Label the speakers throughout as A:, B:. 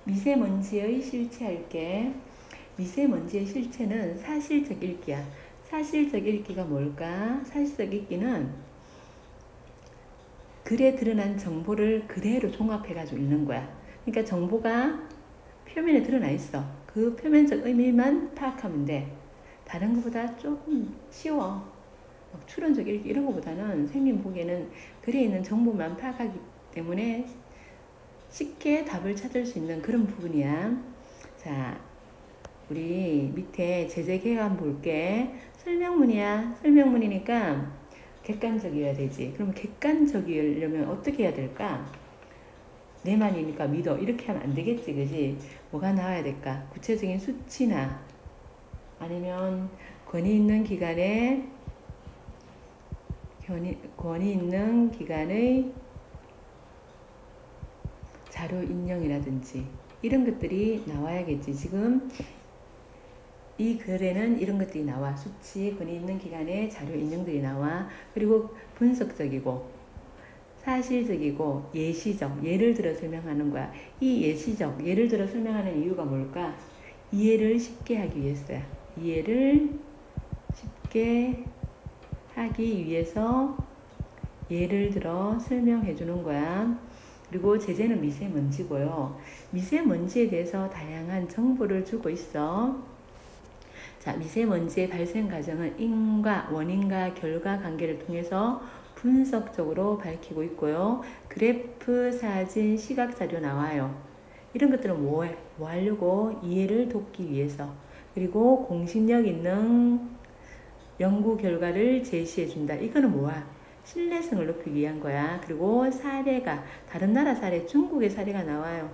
A: 미세먼지의 실체할게. 미세먼지의 실체는 사실적 읽기야. 사실적 읽기가 뭘까? 사실적 읽기는 글에 드러난 정보를 그대로 종합해가지고 읽는 거야. 그러니까 정보가 표면에 드러나 있어. 그 표면적 의미만 파악하면 돼. 다른 것보다 조금 쉬워. 추론적 읽기 이런 것보다는 선생님 보기에는 글에 있는 정보만 파악하기 때문에 쉽게 답을 찾을 수 있는 그런 부분이야. 자, 우리 밑에 제재 개관 볼게. 설명문이야. 설명문이니까 객관적이어야 되지. 그럼 객관적이려면 어떻게 해야 될까? 내 말이니까 믿어. 이렇게 하면 안 되겠지, 그지? 뭐가 나와야 될까? 구체적인 수치나 아니면 권위 있는 기관의 자료 인용이라든지 이런 것들이 나와야겠지. 지금 이 글에는 이런 것들이 나와. 수치, 권위 있는 기관의 자료 인용들이 나와. 그리고 분석적이고 사실적이고 예시적, 예를 들어 설명하는 거야. 이 예시적, 예를 들어 설명하는 이유가 뭘까? 이해를 쉽게 하기 위해서야. 이해를 쉽게 하기 위해서 예를 들어 설명해 주는 거야. 그리고 제재는 미세먼지고요. 미세먼지에 대해서 다양한 정보를 주고 있어. 자, 미세먼지의 발생 과정은 인과 원인과 결과 관계를 통해서 분석적으로 밝히고 있고요. 그래프, 사진, 시각 자료 나와요. 이런 것들은 뭐 하려고? 이해를 돕기 위해서. 그리고 공신력 있는 연구 결과를 제시해 준다. 이거는 뭐야? 신뢰성을 높이기 위한 거야. 그리고 사례가 다른 나라 사례, 중국의 사례가 나와요.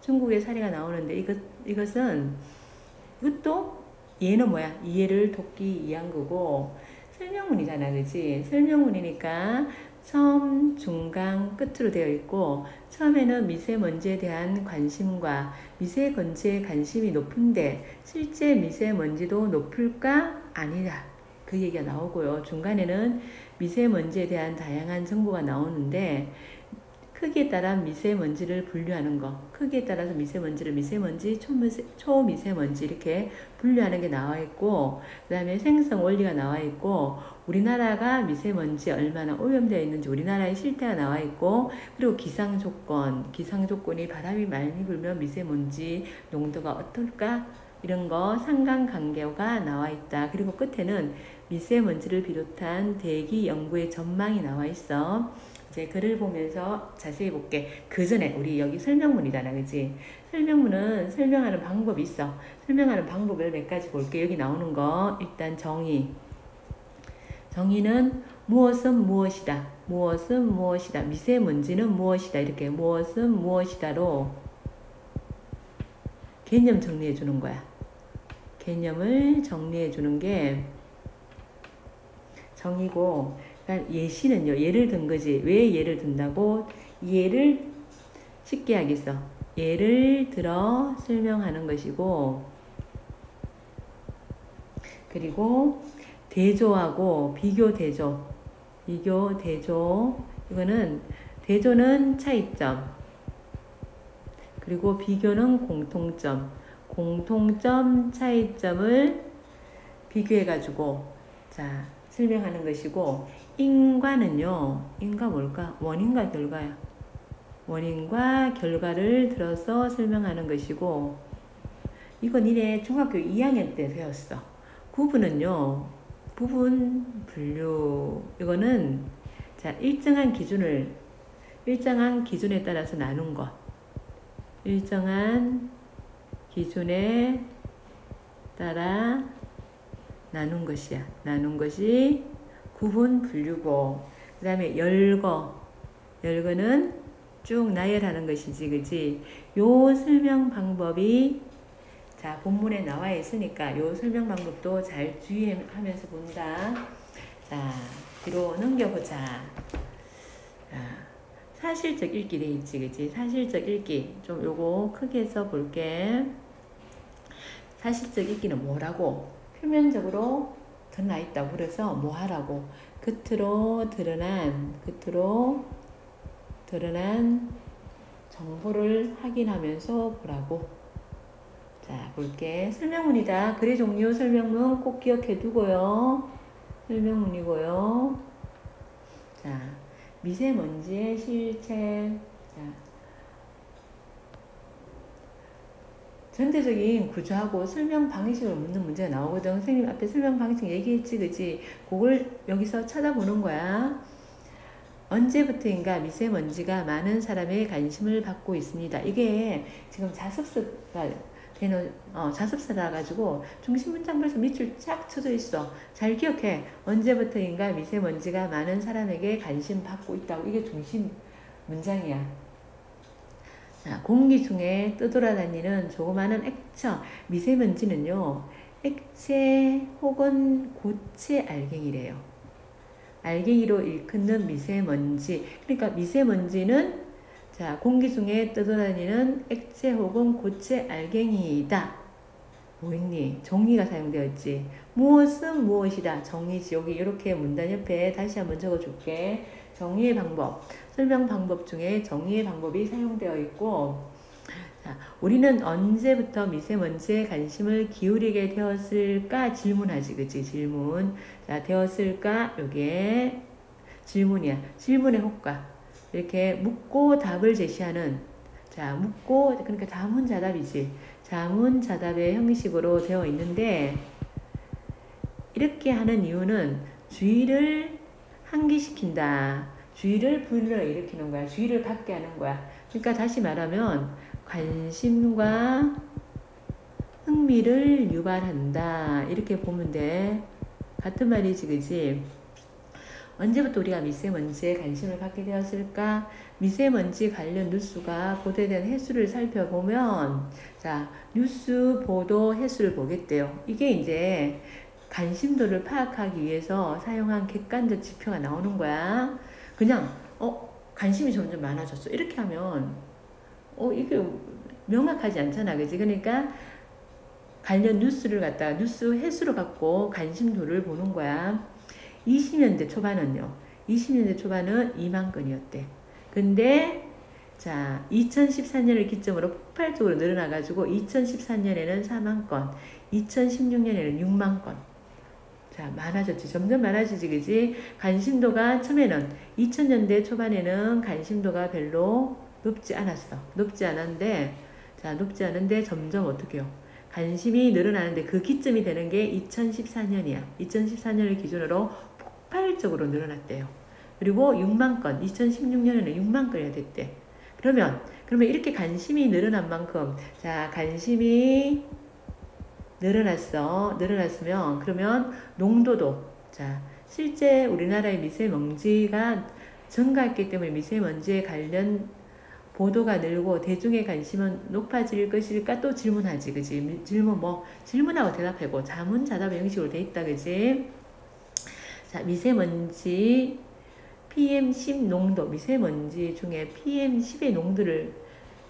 A: 중국의 사례가 나오는데 이것도 얘는 뭐야? 이해를 돕기 위한 거고 설명문이잖아, 그치? 설명문이니까 처음, 중간, 끝으로 되어 있고 처음에는 미세먼지에 대한 관심과 미세먼지에 관심이 높은데 실제 미세먼지도 높을까? 아니다. 그 얘기가 나오고요. 중간에는 미세먼지에 대한 다양한 정보가 나오는데 크기에 따라 미세먼지를 분류하는 거, 크기에 따라서 미세먼지를 미세먼지, 초미세먼지 이렇게 분류하는 게 나와 있고, 그 다음에 생성 원리가 나와 있고, 우리나라가 미세먼지에 얼마나 오염되어 있는지 우리나라의 실태가 나와 있고, 그리고 기상조건이 바람이 많이 불면 미세먼지 농도가 어떨까? 이런 거 상관관계가 나와 있다. 그리고 끝에는 미세먼지를 비롯한 대기 연구의 전망이 나와 있어. 이제 글을 보면서 자세히 볼게. 그 전에 우리 여기 설명문이잖아, 그치? 설명문은 설명하는 방법이 있어. 설명하는 방법을 몇 가지 볼게. 여기 나오는 거 일단 정의는 무엇은 무엇이다. 무엇은 무엇이다. 미세먼지는 무엇이다. 이렇게 무엇은 무엇이다로 개념 정리해 주는 거야. 개념을 정리해 주는 게 정의고, 그러니까 예시는요, 예를 든 거지. 왜 예를 든다고? 예를 쉽게 하겠어. 예를 들어 설명하는 것이고, 그리고 대조하고 비교 대조. 이거는 대조는 차이점. 그리고 비교는 공통점. 공통점, 차이점을 비교해가지고, 자, 설명하는 것이고, 인과는요, 인과 뭘까? 원인과 결과야. 원인과 결과를 들어서 설명하는 것이고, 이거 니네 중학교 2학년 때 배웠어. 구분은요, 부분, 분류. 이거는, 자, 일정한 기준에 따라서 나눈 것. 일정한 기준에 따라 나눈 것이야. 나눈 것이 구분 분류고, 그 다음에 열거는 쭉 나열하는 것이지, 그지? 요 설명 방법이 자 본문에 나와 있으니까 요 설명 방법도 잘 주의하면서 본다. 자, 뒤로 넘겨보자. 자, 사실적 읽기 돼 있지, 그지? 사실적 읽기 좀 요거 크게 써볼게. 사실적 읽기는 뭐라고? 표면적으로 드러나 있다고. 그래서 뭐 하라고? 겉으로 드러난 정보를 확인하면서 보라고. 자, 볼게. 설명문이다. 글의 종류 설명문 꼭 기억해 두고요. 설명문이고요. 자, 미세먼지의 실체. 자, 전체적인 구조하고 설명 방식을 묻는 문제가 나오거든. 선생님 앞에 설명 방식 얘기했지, 그지? 그걸 여기서 찾아보는 거야. 언제부터인가 미세먼지가 많은 사람의 관심을 받고 있습니다. 이게 지금 자습서가 되는 자습서라 가지고 중심 문장 벌써 밑줄 쫙 쳐져 있어. 잘 기억해. 언제부터인가 미세먼지가 많은 사람에게 관심 받고 있다고. 이게 중심 문장이야. 자, 공기 중에 떠돌아다니는 조그마한 액체, 미세먼지는요, 액체 혹은 고체 알갱이래요. 알갱이로 일컫는 미세먼지. 그러니까 미세먼지는 자, 공기 중에 떠돌아다니는 액체 혹은 고체 알갱이이다. 뭐 있니? 정의가 사용되어 있지. 무엇은 무엇이다. 정의지. 여기 이렇게 문단 옆에 다시 한번 적어줄게. 정의의 방법. 설명 방법 중에 정의의 방법이 사용되어 있고, 자, 우리는 언제부터 미세먼지에 관심을 기울이게 되었을까? 질문하지, 그치? 질문. 자, 되었을까? 요게 질문이야. 질문의 효과. 이렇게 묻고 답을 제시하는, 자, 묻고, 그러니까 자문자답이지. 자문자답의 형식으로 되어 있는데, 이렇게 하는 이유는 주의를 환기시킨다. 주의를 불러일으키는 거야. 주의를 받게 하는 거야. 그러니까 다시 말하면 관심과 흥미를 유발한다. 이렇게 보면 돼. 같은 말이지, 그지? 언제부터 우리가 미세먼지에 관심을 갖게 되었을까? 미세먼지 관련 뉴스가 보도된 횟수를 살펴보면, 자, 뉴스 보도 횟수를 보겠대요. 이게 이제 관심도를 파악하기 위해서 사용한 객관적 지표가 나오는 거야. 그냥 관심이 점점 많아졌어. 이렇게 하면 이게 명확하지 않잖아, 그지? 그러니까 관련 뉴스를 갖다가 뉴스 횟수로 갖고 관심도를 보는 거야. 20년대 초반은요. 20년대 초반은 2만 건이었대. 근데 자, 2014년을 기점으로 폭발적으로 늘어나가지고 2014년에는 4만 건, 2016년에는 6만 건. 자, 많아졌지. 점점 많아지지, 그지? 관심도가 처음에는 2000년대 초반에는 관심도가 별로 높지 않았어. 높지 않은데, 자, 높지 않은데 점점 어떻게 해요? 관심이 늘어나는데 그 기점이 되는 게 2014년이야. 2014년을 기준으로 폭발적으로 늘어났대요. 그리고 6만 건, 2016년에는 6만 건이 됐대. 그러면 이렇게 관심이 늘어난 만큼, 자, 관심이 늘어났으면, 그러면 농도도, 자, 실제 우리나라의 미세먼지가 증가했기 때문에 미세먼지에 관련 보도가 늘고 대중의 관심은 높아질 것일까? 또 질문하지, 그지? 질문하고 대답하고 자문자답의 형식으로 돼 있다, 그지? 자, 미세먼지 PM10 농도, 미세먼지 중에 PM10의 농도를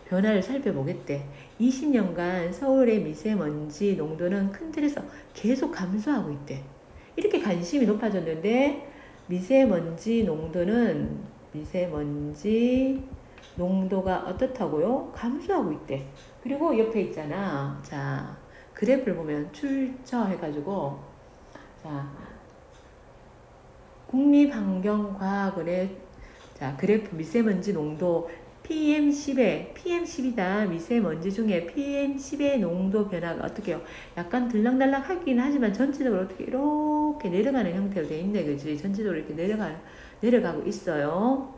A: 변화를 살펴보겠대. 20년간 서울의 미세먼지 농도는 큰 틀에서 계속 감소하고 있대. 이렇게 관심이 높아졌는데 미세먼지 농도가 어떻다고요? 감소하고 있대. 그리고 옆에 있잖아. 자, 그래프를 보면 출처해가지고, 자, 국립환경과학원의 자, 그래프 미세먼지 농도 PM10이다. 미세먼지 중에 PM10의 농도 변화가 어떻게 해요? 약간 들락날락 하긴 하지만 전체적으로 어떻게 이렇게 내려가는 형태로 돼 있네, 그지? 전체적으로 이렇게 내려가고 있어요.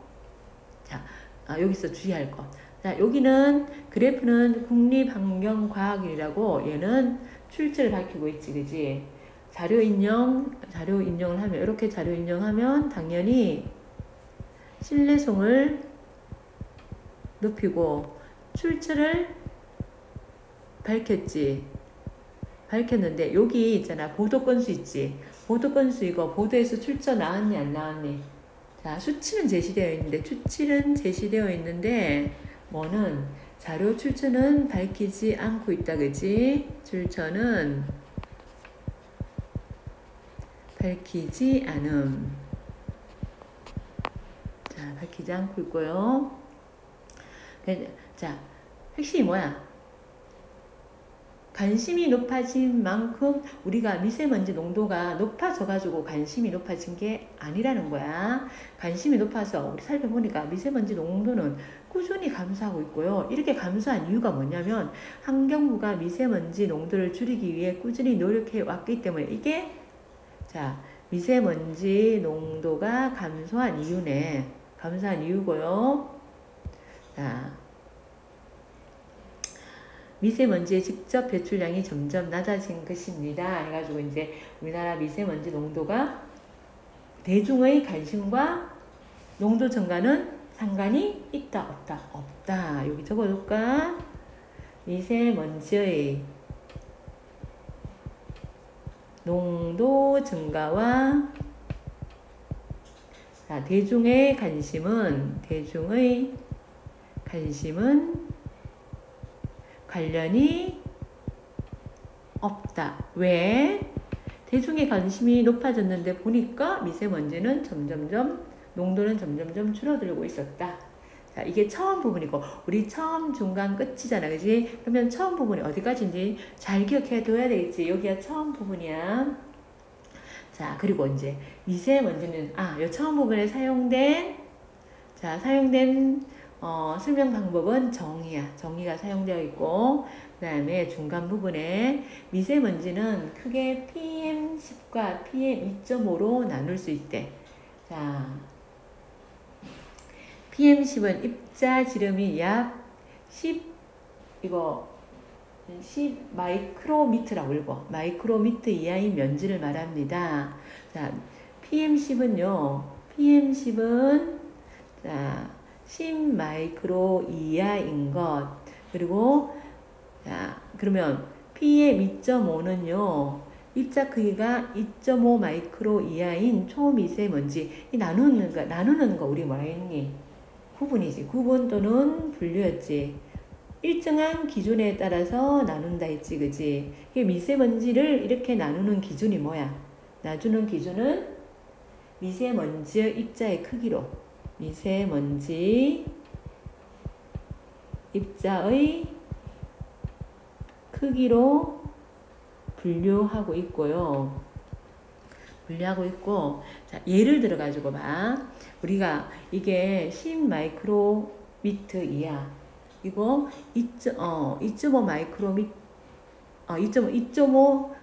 A: 자, 여기서 주의할 것. 자, 여기는 그래프는 국립환경과학이라고 얘는 출처를 밝히고 있지, 그지? 자료 인용을 하면, 이렇게 자료 인용하면 당연히 신뢰성을 높이고 출처를 밝혔는데 여기 있잖아. 보도 건수 있지. 보도 건수 이거 보도에서 출처 나왔니 안 나왔니? 자, 수치는 제시되어 있는데 뭐는 자료 출처는 밝히지 않고 있다, 그지? 출처는 밝히지 않음. 자, 밝히지 않고 있고요. 자, 핵심이 뭐야? 관심이 높아진 만큼 우리가 미세먼지 농도가 높아져가지고 관심이 높아진 게 아니라는 거야. 관심이 높아서 우리 살펴보니까 미세먼지 농도는 꾸준히 감소하고 있고요. 이렇게 감소한 이유가 뭐냐면 환경부가 미세먼지 농도를 줄이기 위해 꾸준히 노력해 왔기 때문에 이게 자 미세먼지 농도가 감소한 이유네. 감소한 이유고요. 자. 미세먼지의 직접 배출량이 점점 낮아진 것입니다. 해가지고 이제 우리나라 미세먼지 농도가 대중의 관심과 농도 증가는 상관이 있다 없다 없다. 여기 적어둘까? 미세먼지의 농도 증가와 자, 대중의 관심은 관련이 없다. 왜? 대중의 관심이 높아졌는데 보니까 미세먼지는 농도는 점점점 줄어들고 있었다. 자, 이게 처음 부분이고, 우리 처음, 중간, 끝이잖아. 그지? 그러면 처음 부분이 어디까지인지 잘 기억해 둬야 되겠지. 여기가 처음 부분이야. 자, 그리고 이제 미세먼지는, 요 처음 부분에 사용된 설명 방법은 정의가 사용되어 있고, 그 다음에 중간 부분에 미세먼지는 크게 PM10과 PM2.5로 나눌 수 있대. 자, PM10은 입자지름이 약 10 마이크로미터라고 읽어. 마이크로미터 이하의 면지를 말합니다. 자, PM10은 자, 10 마이크로 이하인 것. 그리고 자, 그러면 PM2.5는요. 입자 크기가 2.5 마이크로 이하인 초미세먼지. 이 나누는 거 우리 뭐라 했니? 구분이지. 구분 또는 분류였지. 일정한 기준에 따라서 나눈다 했지. 그지? 미세먼지를 이렇게 나누는 기준이 뭐야? 나누는 기준은 미세먼지의 입자의 크기로 미세먼지 입자의 크기로 분류하고 있고요. 자, 예를 들어 가지고 봐. 우리가 이게 10 마이크로미터 이하. 이거 2.5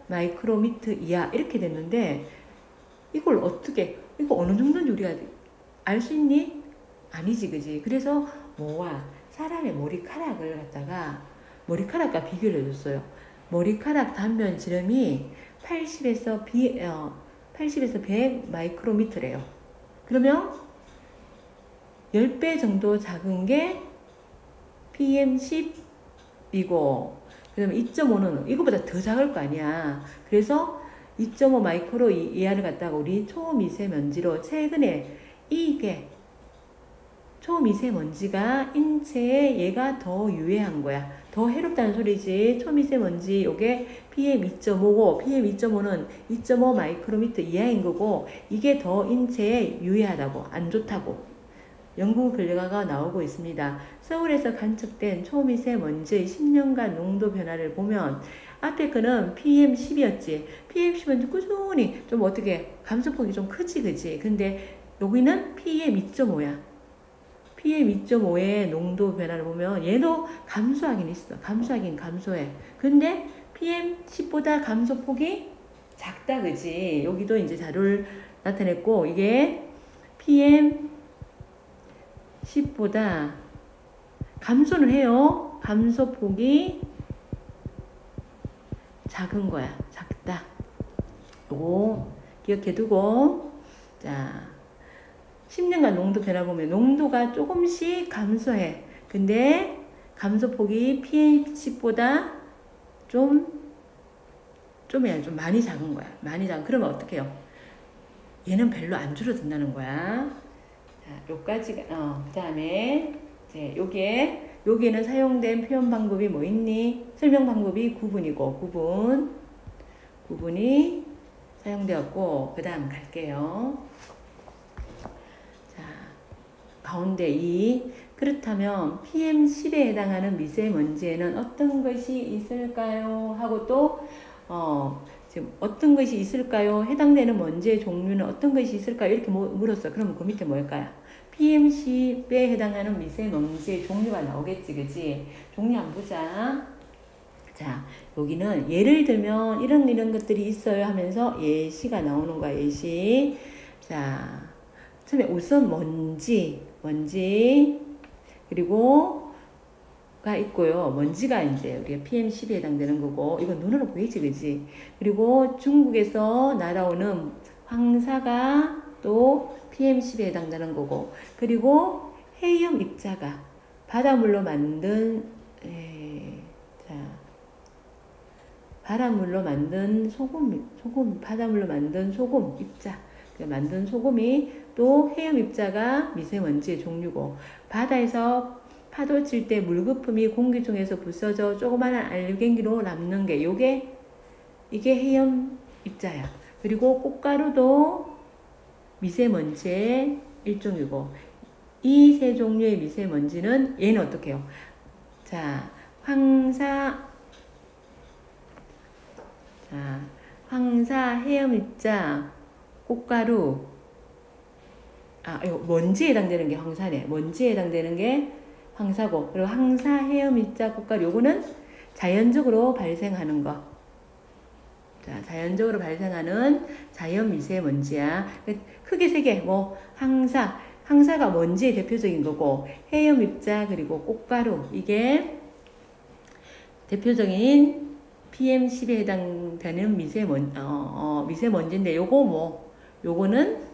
A: 마이크로미터 이하 이렇게 됐는데 이걸 이거 어느 정도인지 우리가 알 수 있니? 아니지, 그지? 그래서 사람의 머리카락을 갖다가 머리카락과 비교를 해줬어요. 머리카락 단면 지름이 80에서 100 마이크로미터래요. 그러면 10배 정도 작은 게 PM10이고, 그러면 2.5는 이거보다 더 작을 거 아니야. 그래서 2.5 마이크로 이하를 갖다가 우리 초미세먼지로 최근에 이게 초미세먼지가 인체에 얘가 더 유해한 거야. 더 해롭다는 소리지. 초미세먼지 요게 PM2.5고 PM2.5는 2.5 마이크로미터 이하인 거고 이게 더 인체에 유해하다고 안 좋다고 연구 결과가 나오고 있습니다. 서울에서 관측된 초미세먼지의 10년간 농도 변화를 보면 앞에 거는 PM10이었지. PM10은 꾸준히 좀 어떻게 감소폭이 좀 크지, 그지? 근데 여기는 PM2.5야. PM2.5의 농도 변화를 보면 얘도 감소하긴 있어. 감소해. 근데 PM10보다 감소폭이 작다, 그지? 여기도 이제 자료를 나타냈고, 이게 PM10보다 감소는 해요. 감소폭이 작은 거야. 작다. 요거 기억해두고, 자, 10년간 농도 변화 보면 농도가 조금씩 감소해. 근데 감소폭이 PM10보다 좀 많이 작은 거야. 그러면 어떻게 해요? 얘는 별로 안 줄어든다는 거야. 자, 요까지가, 그 다음에, 이제 여기에는 사용된 표현 방법이 뭐 있니? 설명 방법이 구분이 사용되었고, 그 다음 갈게요. 자, 가운데 그렇다면 PM10에 해당하는 미세먼지에는 어떤 것이 있을까요? 하고 또 지금 어떤 것이 있을까요? 해당되는 먼지의 종류는 어떤 것이 있을까요? 이렇게 물었어. 그러면 그 밑에 뭘까요? PM10에 해당하는 미세먼지의 종류가 나오겠지, 그지? 종류 한번 보자. 자, 여기는 예를 들면 이런 것들이 있어요 하면서 예시가 나오는 거야, 예시. 자, 처음에 우선 먼지, 그리고 가 있고요. 먼지가 이제 우리가 PM10에 해당되는 거고, 이건 눈으로 보이지, 그지? 그리고 중국에서 날아오는 황사가 또 PM10에 해당되는 거고, 그리고 해염 입자가 바닷물로 만든 바닷물로 만든 바닷물로 만든 소금 입자, 만든 소금이 또 해염 입자가 미세먼지의 종류고, 바다에서 파도 칠 때 물거품이 공기 중에서 부서져 조그마한 알갱이로 남는 게 이게 해염 입자야. 그리고 꽃가루도 미세먼지의 일종이고, 이 세 종류의 미세먼지는 얘는 어떻게 해요? 자, 황사, 해염 입자, 꽃가루. 이거 먼지에 해당되는 게 황사네. 먼지에 해당되는 게 황사고, 그리고 황사, 해염 입자, 꽃가루. 요거는 자연적으로 발생하는 거. 자, 자연적으로 발생하는 자연 미세먼지야. 크게 세 개. 황사가 먼지의 대표적인 거고, 해염 입자 그리고 꽃가루, 이게 대표적인 PM10에 해당되는 미세먼지인데, 요거는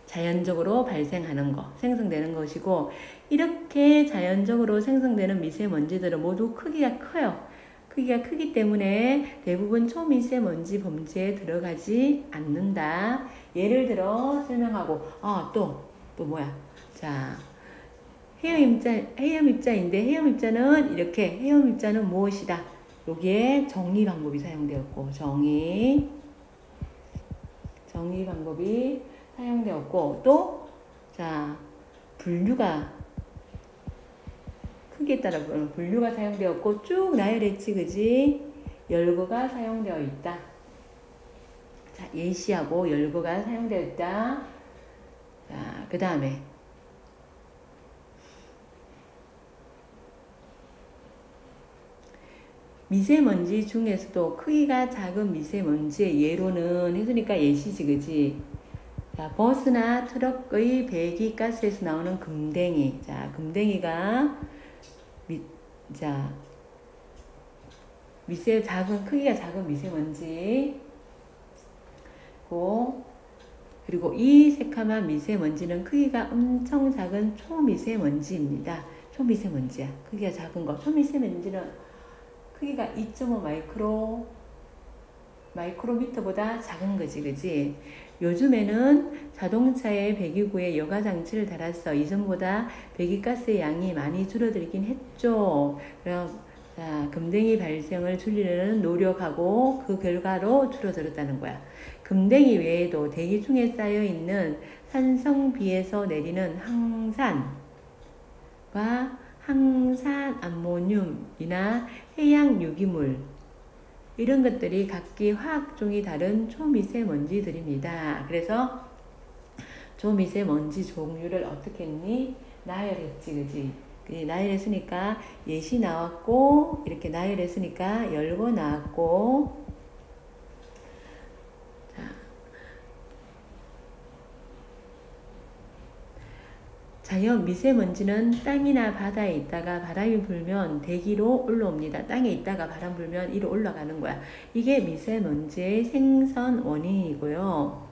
A: 자연적으로 발생하는 거, 생성되는 것이고, 이렇게 자연적으로 생성되는 미세먼지들은 모두 크기가 커요. 크기가 크기 때문에 대부분 초미세먼지 범주에 들어가지 않는다. 예를 들어 설명하고, 또 뭐야? 자, 해염 입자인데, 해염 입자는 이렇게, 해염 입자는 무엇이다? 여기에 정의 방법이 사용되었고, 정의 방법이 사용되었고, 또, 자, 분류가, 크기에 따라 분류가 사용되었고, 쭉 나열했지, 그지? 열거가 사용되어 있다. 자, 예시하고 열거가 사용되어 있다. 자, 그 다음에, 미세먼지 중에서도 크기가 작은 미세먼지의 예로는 했으니까 예시지, 그지? 자, 버스나 트럭의 배기가스에서 나오는 금댕이. 자, 금댕이가 크기가 작은 미세먼지. 그리고 이 새카만 미세먼지는 크기가 엄청 작은 초미세먼지입니다. 초미세먼지야. 크기가 작은 거. 초미세먼지는 크기가 2.5 마이크로미터보다 작은 거지, 그지? 요즘에는 자동차의 배기구에 여과장치를 달아서 이전보다 배기가스의 양이 많이 줄어들긴 했죠. 그럼 금댕이 발생을 줄이려는 노력하고 그 결과로 줄어들었다는 거야. 금댕이 외에도 대기 중에 쌓여있는 산성비에서 내리는 항산과 항산 암모늄이나 해양 유기물, 이런 것들이 각기 화학종이 다른 초미세먼지들입니다. 그래서 초미세먼지 종류를 어떻게 했니? 나열했지, 그지? 나열했으니까 예시 나왔고, 이렇게 나열했으니까 열거 나왔고, 자연 미세먼지는 땅이나 바다에 있다가 바람이 불면 대기로 올라옵니다. 땅에 있다가 바람 불면 위로 올라가는 거야. 이게 미세먼지의 생선 원인이고요.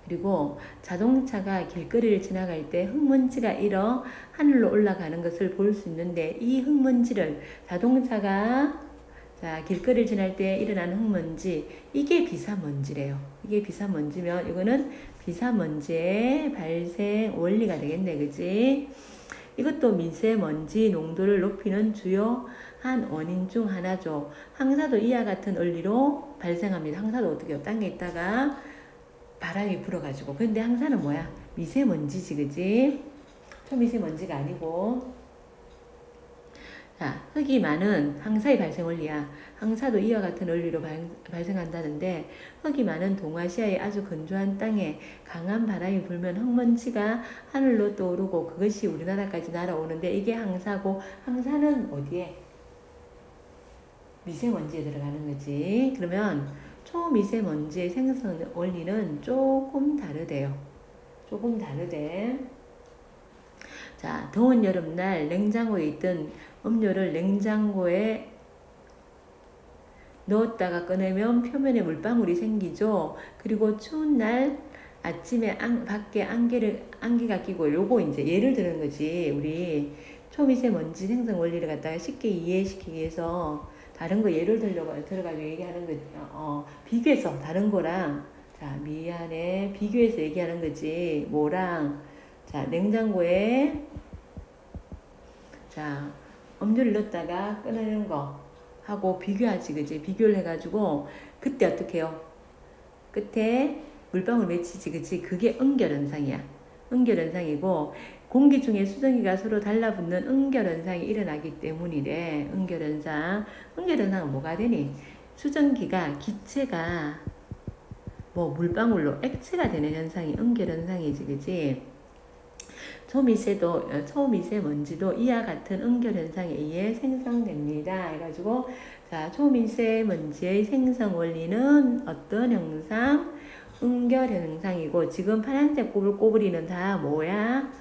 A: 그리고 자동차가 길거리를 지나갈 때 흙먼지가 일어 하늘로 올라가는 것을 볼 수 있는데, 이 흙먼지를 자동차가 길거리를 지날 때 일어나는 흙먼지, 이게 비사먼지래요. 이게 비사먼지면 이거는 비사먼지의 발생 원리가 되겠네, 그지? 이것도 미세먼지 농도를 높이는 주요한 원인 중 하나죠. 황사도 이와 같은 원리로 발생합니다. 황사도 어떻게 해요? 땅에 있다가 바람이 불어가지고. 근데 황사는 뭐야? 미세먼지지, 그지? 초미세먼지가 아니고. 자, 흙이 많은 항사의 발생 원리야. 항사도 이와 같은 원리로 발생한다는데, 흙이 많은 동아시아의 아주 건조한 땅에 강한 바람이 불면 흙먼지가 하늘로 떠오르고 그것이 우리나라까지 날아오는데 이게 항사고, 항사는 어디에? 미세먼지에 들어가는 거지. 그러면 초미세먼지의 생성 원리는 조금 다르대요. 조금 다르대. 자, 더운 여름날 냉장고에 있던 음료를 냉장고에 넣었다가 꺼내면 표면에 물방울이 생기죠. 그리고 추운 날 아침에 밖에 안개가 끼고, 요거 이제 예를 드는 거지. 우리 초미세먼지 생성 원리를 갖다가 쉽게 이해시키기 위해서 다른 거 예를 들어가지고 얘기하는 거, 비교해서 다른 거랑, 자, 미안해. 비교해서 얘기하는 거지. 뭐랑, 자, 냉장고에, 자, 음료를 넣었다가 꺼내는 거 하고 비교하지, 그지? 비교를 해가지고, 그때 어떻게 해요? 끝에 물방울 맺히지, 그치? 그게 응결현상이야. 응결현상이고, 공기 중에 수증기가 서로 달라붙는 응결현상이 일어나기 때문이래. 응결현상. 응결현상은 뭐가 되니? 수증기가, 기체가 뭐 물방울로 액체가 되는 현상이 응결현상이지, 그치? 초미세먼지도 이와 같은 응결현상에 의해 생성됩니다. 해가지고, 자, 초미세먼지의 생성 원리는 어떤 현상? 응결현상이고, 지금 파란색 꼬불꼬불이는 다 뭐야?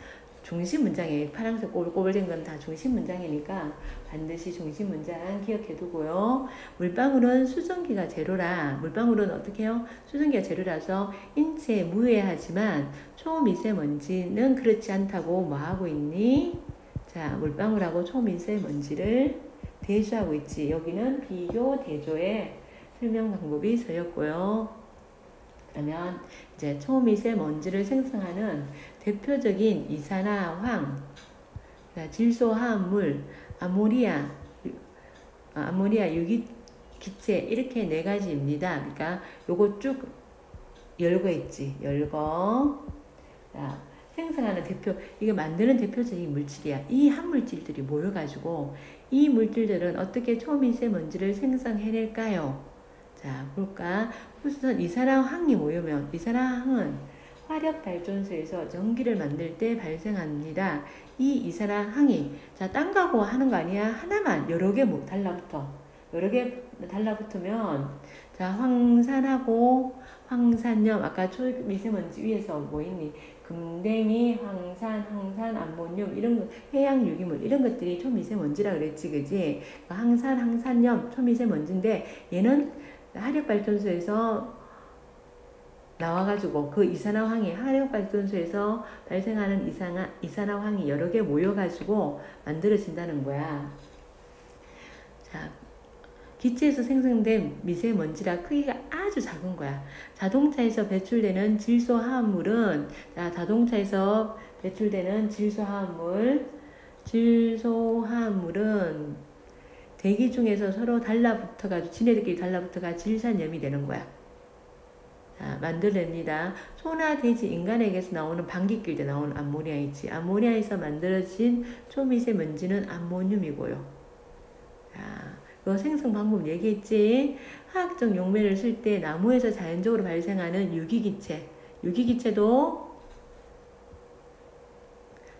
A: 중심 문장에 파란색 꼬불꼬불 된 건 다 중심 문장이니까 반드시 중심 문장 기억해 두고요. 물방울은 수증기가 제로라. 물방울은 어떻게 해요? 수증기가 제로라서 인체에 무해하지만 초미세먼지는 그렇지 않다고 뭐 하고 있니? 자, 물방울하고 초미세먼지를 대조하고 있지. 여기는 비교 대조의 설명 방법이 쓰였고요. 그러면 이제 초미세먼지를 생성하는 대표적인 이산화황, 질소화합물, 아모니아 유기기체 이렇게 네 가지입니다. 그러니까 요거 쭉 열거 있지. 열거. 자, 생성하는 이거 만드는 대표적인 물질이야. 이 합물질들이 모여가지고 이 물질들은 어떻게 초미세먼지를 생성해낼까요? 자, 볼까? 우선 이산화황이 모이면, 이산화황은 화력발전소에서 전기를 만들 때 발생합니다. 이 이산화황이, 자, 딴 거하고 하는 거 아니야? 하나만 여러 개 달라붙어. 여러 개 달라붙으면, 자, 황산하고 황산염, 아까 초미세먼지 위에서 뭐 있니? 금댕이, 황산, 암모늄, 이런 거, 해양 유기물, 이런 것들이 초미세먼지라 그랬지, 그지? 황산염, 초미세먼지인데, 얘는 화력발전소에서 나와가지고 그 이산화황이 화력발전소에서 발생하는 이산화황이 여러 개 모여가지고 만들어진다는 거야. 자, 기체에서 생성된 미세먼지라 크기가 아주 작은 거야. 자동차에서 배출되는 질소화합물은, 자, 자동차에서 배출되는 질소화합물은 대기 중에서 서로 달라붙어가지고, 지네들끼리 달라붙어가 질산염이 되는 거야. 자, 만들어냅니다. 소나 돼지, 인간에게서 나오는 방귀낄 때 나오는 암모니아 있지. 암모니아에서 만들어진 초미세먼지는 암모늄이고요. 자, 그 생성 방법 얘기했지. 화학적 용매를 쓸 때 나무에서 자연적으로 발생하는 유기기체도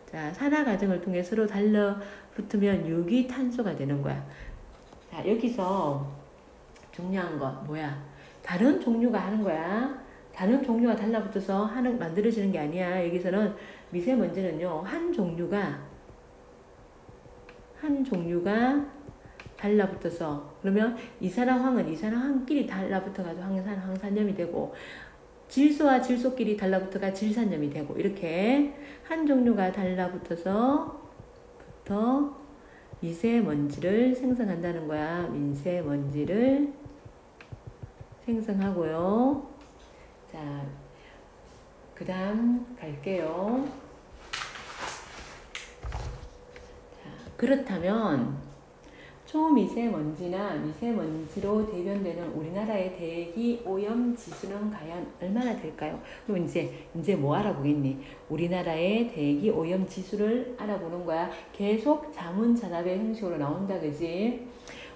A: 자, 산화 과정을 통해 서로 달라붙으면 유기탄소가 되는 거야. 자, 여기서 중요한 거 뭐야? 다른 종류가 하는 거야. 다른 종류가 달라붙어서 만들어지는 게 아니야. 여기서는 미세먼지는요, 한 종류가 달라붙어서, 그러면 이산화황은 이산화황끼리 달라붙어가지고 황산염이 되고, 질소와 질소끼리 달라붙어가 질산염이 되고, 이렇게 한 종류가 달라붙어서 미세먼지를 생성한다는 거야. 미세먼지를 생성하고요. 자, 그 다음 갈게요. 자, 그렇다면 초미세먼지나 미세먼지로 대변되는 우리나라의 대기 오염 지수는 과연 얼마나 될까요? 그럼 이제 뭐 알아보겠니? 우리나라의 대기 오염 지수를 알아보는 거야. 계속 자문자답의 형식으로 나온다, 그지?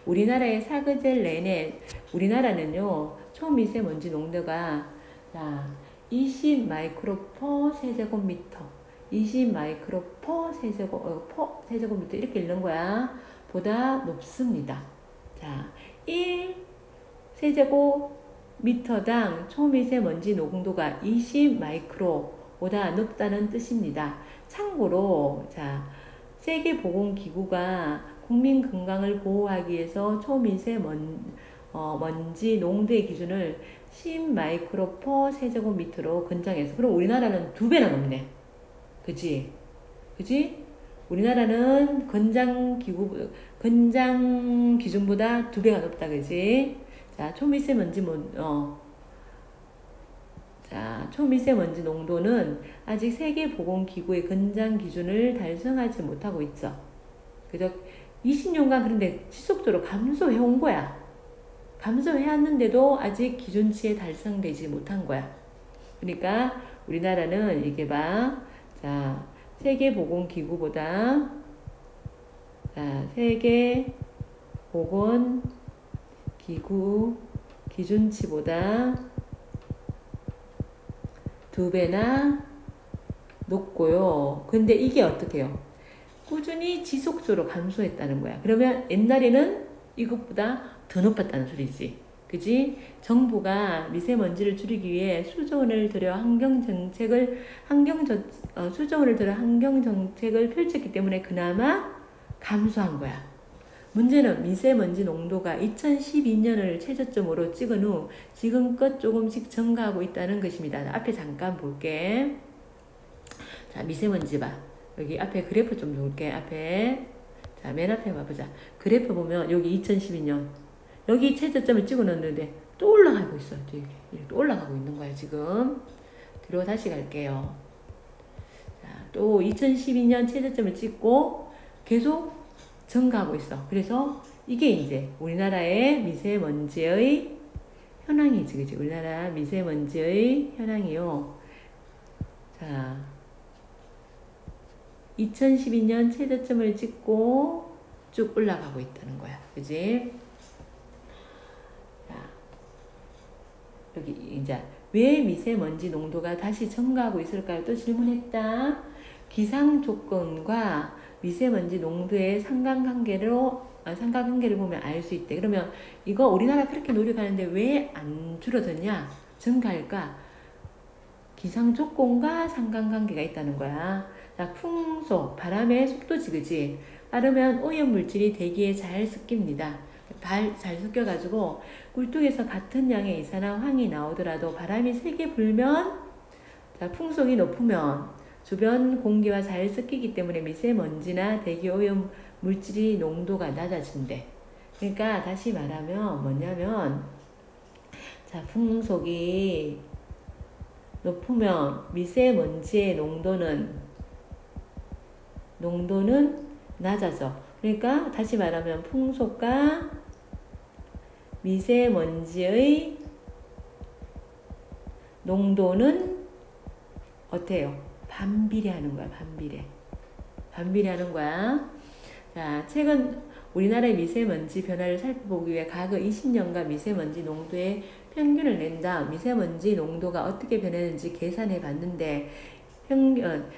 A: 우리나라의 사계절 내내 우리나라는요 초미세먼지 농도가 자 20 마이크로 퍼 세제곱미터 20 마이크로 퍼 세제곱미터 이렇게 읽는 거야. 보다 높습니다. 자, 1 세제곱미터당 초미세먼지 농도가 20 마이크로보다 높다는 뜻입니다. 참고로 자, 세계보건기구가 국민 건강을 보호하기 위해서 초미세먼지 농도의 기준을 10 마이크로 퍼 세제곱미터로 권장해서 그럼 우리나라는 2배나 높네. 그지? 우리나라는 권장 기준보다 2배가 높다, 그지? 자, 초미세먼지 농도는 아직 세계보건기구의 권장 기준을 달성하지 못하고 있죠. 그죠? 20년간 그런데 지속적으로 감소해온 거야. 감소해왔는데도 아직 기준치에 달성되지 못한 거야. 그러니까 우리나라는 이게 봐. 자, 세계보건기구보다 세계보건기구 기준치보다 2배나 높고요. 근데 이게 어떻게 해요? 꾸준히 지속적으로 감소했다는 거야. 그러면 옛날에는 이것보다 더 높았다는 소리지. 그지? 정부가 미세먼지를 줄이기 위해 수조원을 들여 환경정책을 펼쳤기 때문에 그나마 감소한 거야. 문제는 미세먼지 농도가 2012년을 최저점으로 찍은 후 지금껏 조금씩 증가하고 있다는 것입니다. 앞에 잠깐 볼게. 자, 미세먼지 봐. 여기 앞에 그래프 좀 볼게. 앞에. 자, 맨 앞에 봐보자. 그래프 보면 여기 2012년. 여기 최저점을 찍어 놓는데 또 올라가고 있어. 또 올라가고 있는 거야, 지금. 뒤로 다시 갈게요. 자, 또 2012년 최저점을 찍고 계속 증가하고 있어. 그래서 이게 이제 우리나라의 미세먼지의 현황이지, 그치? 우리나라 미세먼지의 현황이요. 자, 2012년 최저점을 찍고 쭉 올라가고 있다는 거야. 그지? 자, 여기 이제 왜 미세먼지 농도가 다시 증가하고 있을까요? 또 질문했다. 기상 조건과 미세먼지 농도의 상관관계를 보면 알 수 있대. 그러면 이거 우리나라 그렇게 노력하는데 왜 안 줄어드냐? 증가할까? 기상 조건과 상관관계가 있다는 거야. 자, 풍속, 바람의 속도지, 그지? 빠르면 오염물질이 대기에 잘 섞입니다. 잘 섞여가지고 굴뚝에서 같은 양의 이산화 황이 나오더라도 바람이 세게 불면, 자, 풍속이 높으면 주변 공기와 잘 섞이기 때문에 미세먼지나 대기 오염 물질이 농도가 낮아진대. 그러니까 다시 말하면 뭐냐면, 자, 풍속이 높으면 미세먼지의 농도는 낮아져. 그러니까 다시 말하면 풍속과 미세먼지의 농도는 어때요? 반비례하는 거야. 반비례하는 거야. 자, 최근 우리나라의 미세먼지 변화를 살펴보기 위해 과거 20년간 미세먼지 농도의 평균을 낸 다음 미세먼지 농도가 어떻게 변했는지 계산해 봤는데,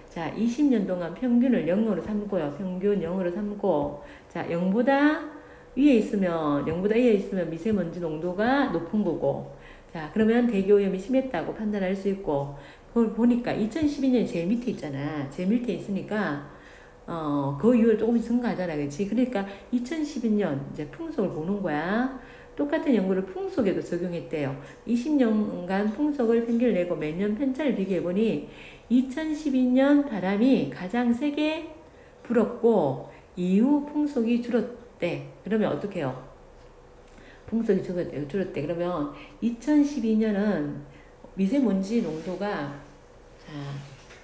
A: 자, 20년 동안 평균을 0으로 삼고요. 평균 0으로 삼고, 자, 0보다 위에 있으면 미세먼지 농도가 높은 거고, 자, 그러면 대기오염이 심했다고 판단할 수 있고, 그걸 보니까 2012년이 제일 밑에 있잖아. 제일 밑에 있으니까, 그 이후에 조금씩 증가하잖아. 그치? 그러니까 2012년 이제 풍속을 보는 거야. 똑같은 연구를 풍속에도 적용했대요. 20년간 풍속을 평균을 내고 매년 편차를 비교해보니 2012년 바람이 가장 세게 불었고 이후 풍속이 줄었대. 그러면 어떻게 해요? 풍속이 줄었대. 그러면 2012년은 미세먼지 농도가 자,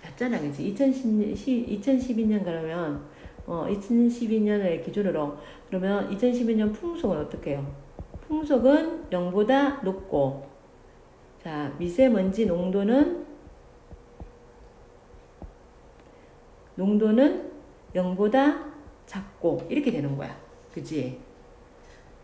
A: 낮잖아. 그치? 2012년 그러면 2012년을 기준으로 그러면 2012년 풍속은 어떻게 해요? 풍속은 0보다 높고 자 미세먼지 농도는 0보다 작고 이렇게 되는 거야. 그치?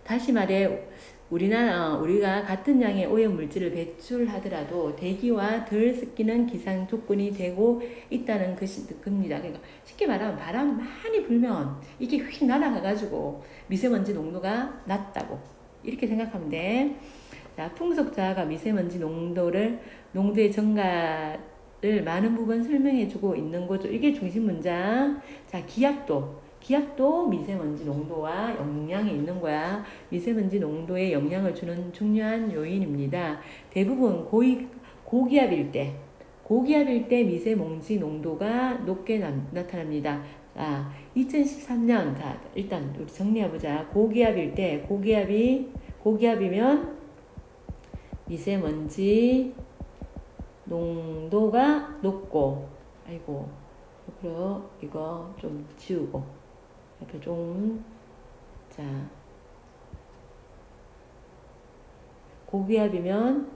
A: 다시 말해 우리가 같은 양의 오염물질을 배출하더라도 대기와 덜 섞이는 기상 조건이 되고 있다는 겁니다. 그러니까 쉽게 말하면 바람 많이 불면 이게 휙 날아가가지고 미세먼지 농도가 낮다고 이렇게 생각하면 돼. 자, 풍속자가 미세먼지 농도의 증가를 많은 부분 설명해주고 있는 거죠. 이게 중심 문장. 자, 기압도 미세먼지 농도와 영향이 있는 거야. 미세먼지 농도에 영향을 주는 중요한 요인입니다. 대부분 고기압일 때 미세먼지 농도가 높게 나타납니다. 2013년, 자, 일단 우리 정리해보자. 고기압이면 미세먼지 농도가 높고, 아이고, 그리고 이거 좀 지우고, 옆에 좀, 자, 고기압이면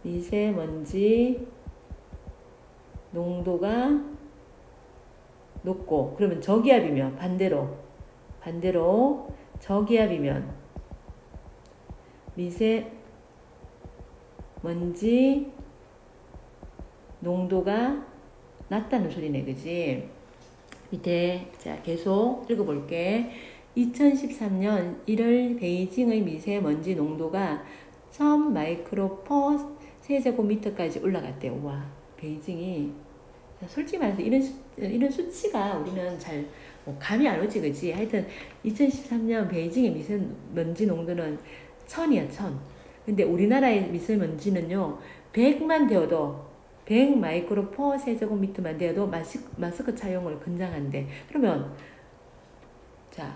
A: 미세먼지 농도가 높고, 그러면 저기압이면 반대로 저기압이면 미세먼지 농도가 낮다는 소리네, 그지? 밑에 자 계속 읽어볼게. 2013년 1월 베이징의 미세먼지 농도가 1000 마이크로 퍼 세제곱미터까지 올라갔대요. 와, 베이징이 솔직히 말해서 이런 수치가 우리는 잘 감이 안 오지, 그지? 하여튼 2013년 베이징의 미세먼지 농도는 1000이야, 1000. 근데 우리나라의 미세먼지는요 100만 되어도 100 마이크로 퍼 세제곱미터만 되어도 마스크 착용을 권장한대. 그러면 자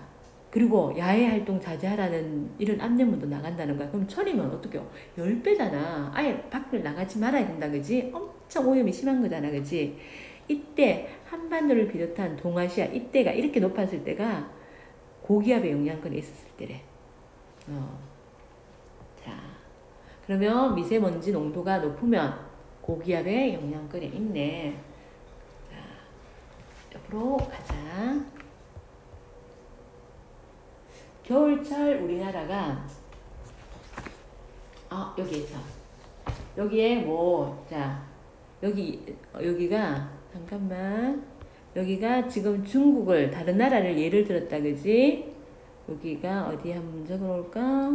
A: 그리고 야외 활동 자제하라는 이런 안내문도 나간다는 거야. 그럼 1000이면 어떡해요? 10배잖아. 아예 밖을 나가지 말아야 된다, 그지? 엄청 오염이 심한 거잖아, 그지? 이때 한반도를 비롯한 동아시아 이때가 이렇게 높았을 때가 고기압의 영향권에 있었을 때래. 자 그러면 미세먼지 농도가 높으면 고기압의 영향권에 있네. 자, 옆으로 가자. 겨울철 우리나라가 여기에 자 여기가 잠깐만 여기가 지금 중국을 다른 나라를 예를 들었다, 그지? 여기가 어디 한번 적어놓을까?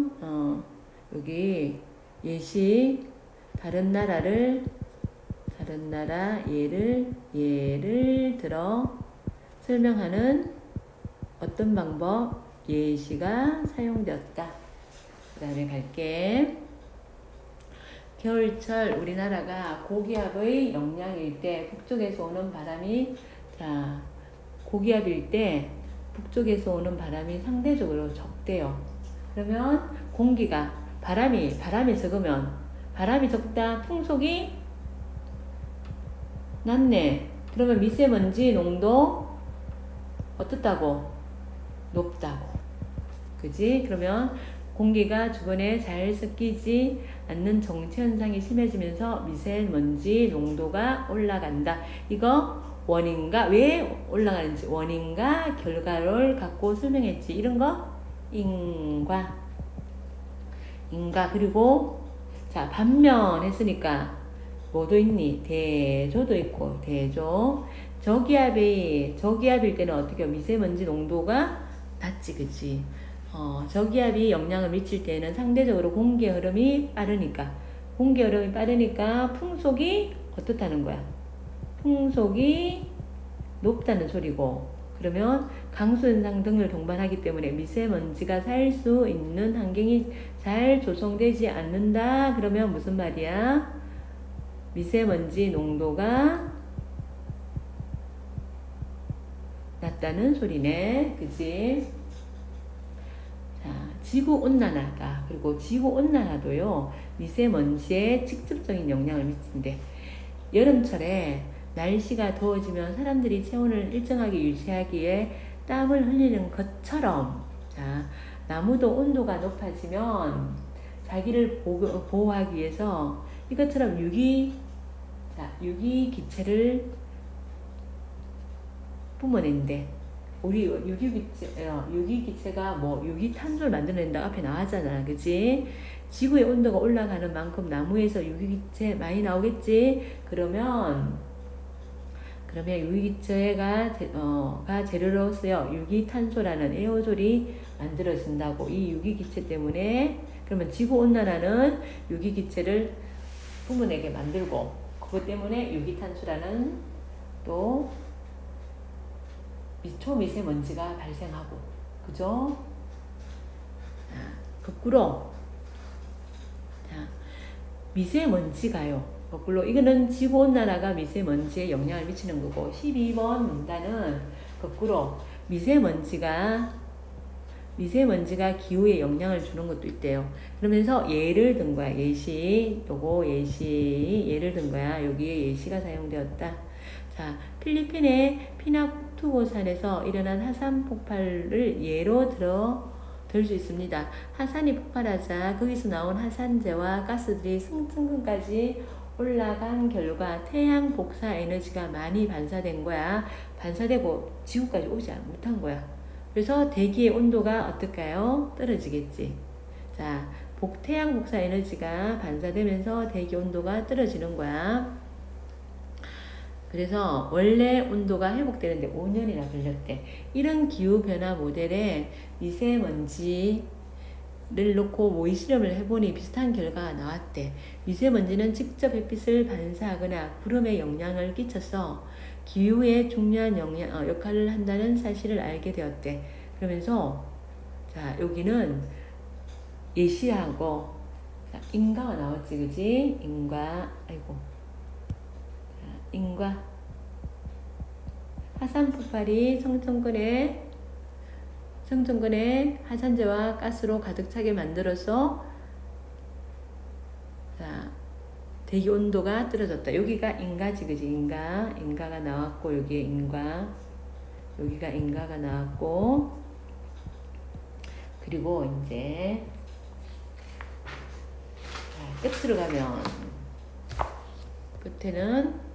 A: 여기 예시 다른 나라 예를 들어 설명하는 어떤 방법 예시가 사용되었다. 그 다음에 갈게. 겨울철 우리나라가 고기압의 영향일 때 북쪽에서 오는 바람이 고기압일 때 북쪽에서 오는 바람이 상대적으로 적대요. 그러면 바람이 적으면 바람이 적다, 풍속이 낮네. 그러면 미세먼지 농도 어떻다고? 높다고. 그지? 그러면 공기가 주변에 잘 섞이지 않는 정체현상이 심해지면서 미세먼지 농도가 올라간다. 이거 왜 올라가는지 원인과 결과를 갖고 설명했지. 이런 거 인과 그리고 자 반면 했으니까 뭐도 있니? 대조도 있고 대조. 저기압일 때는 어떻게 미세먼지 농도가 낮지, 그치? 저기압이 영향을 미칠 때는 상대적으로 공기 흐름이 빠르니까 풍속이 어떻다는 거야? 풍속이 높다는 소리고, 그러면 강수현상 등을 동반하기 때문에 미세먼지가 살 수 있는 환경이 잘 조성되지 않는다. 그러면 무슨 말이야? 미세먼지 농도가 낮다는 소리네. 그치? 자, 지구온난화가, 그리고 지구온난화도요, 미세먼지에 직접적인 영향을 미친대. 여름철에 날씨가 더워지면 사람들이 체온을 일정하게 유지하기에 땀을 흘리는 것처럼, 자, 나무도 온도가 높아지면 자기를 보호하기 위해서 이것처럼 유기기체를 뿜어낸대. 우리 유기기체가 뭐 유기탄소를 만들어낸다 앞에 나왔잖아, 그치? 지구의 온도가 올라가는 만큼 나무에서 유기기체 많이 나오겠지? 그러면 유기기체가 재료로 쓰여 유기탄소라는 에어졸이 만들어진다고. 이 유기기체 때문에 그러면 지구온난화는 유기기체를 뿜어내게 만들고, 그것 때문에 유기탄소라는 또 초미세먼지가 발생하고, 그죠? 거꾸로, 자, 미세먼지가요. 거꾸로, 이거는 지구온난화가 미세먼지에 영향을 미치는 거고, 12번 문단은 거꾸로 미세먼지가 기후에 영향을 주는 것도 있대요. 그러면서 예를 든 거야. 예를 든 거야. 여기에 예시가 사용되었다. 자, 필리핀의 피나투보산에서 일어난 화산 폭발을 예로 들 수 있습니다. 화산이 폭발하자 거기서 나온 화산재와 가스들이 승천근까지 올라간 결과 태양 복사 에너지가 많이 반사된 거야. 반사되고 지구까지 오지 못한 거야. 그래서 대기의 온도가 어떨까요? 떨어지겠지. 자, 태양 복사 에너지가 반사되면서 대기 온도가 떨어지는 거야. 그래서 원래 온도가 회복되는데 5년이나 걸렸대. 이런 기후변화 모델에 미세먼지를 놓고 모의 실험을 해보니 비슷한 결과가 나왔대. 미세먼지는 직접 햇빛을 반사하거나 구름에 영향을 끼쳐서 기후에 중요한 역할을 한다는 사실을 알게 되었대. 그러면서 자, 여기는 예시하고 자, 인과가 나왔지, 그지? 인과 화산 폭발이 성천근에 화산재와 가스로 가득 차게 만들어서 자, 대기 온도가 떨어졌다. 여기가 인가지, 그지? 인가가 나왔고, 여기에 여기가 인가가 나왔고, 그리고 이제 자, 끝으로 가면 끝에는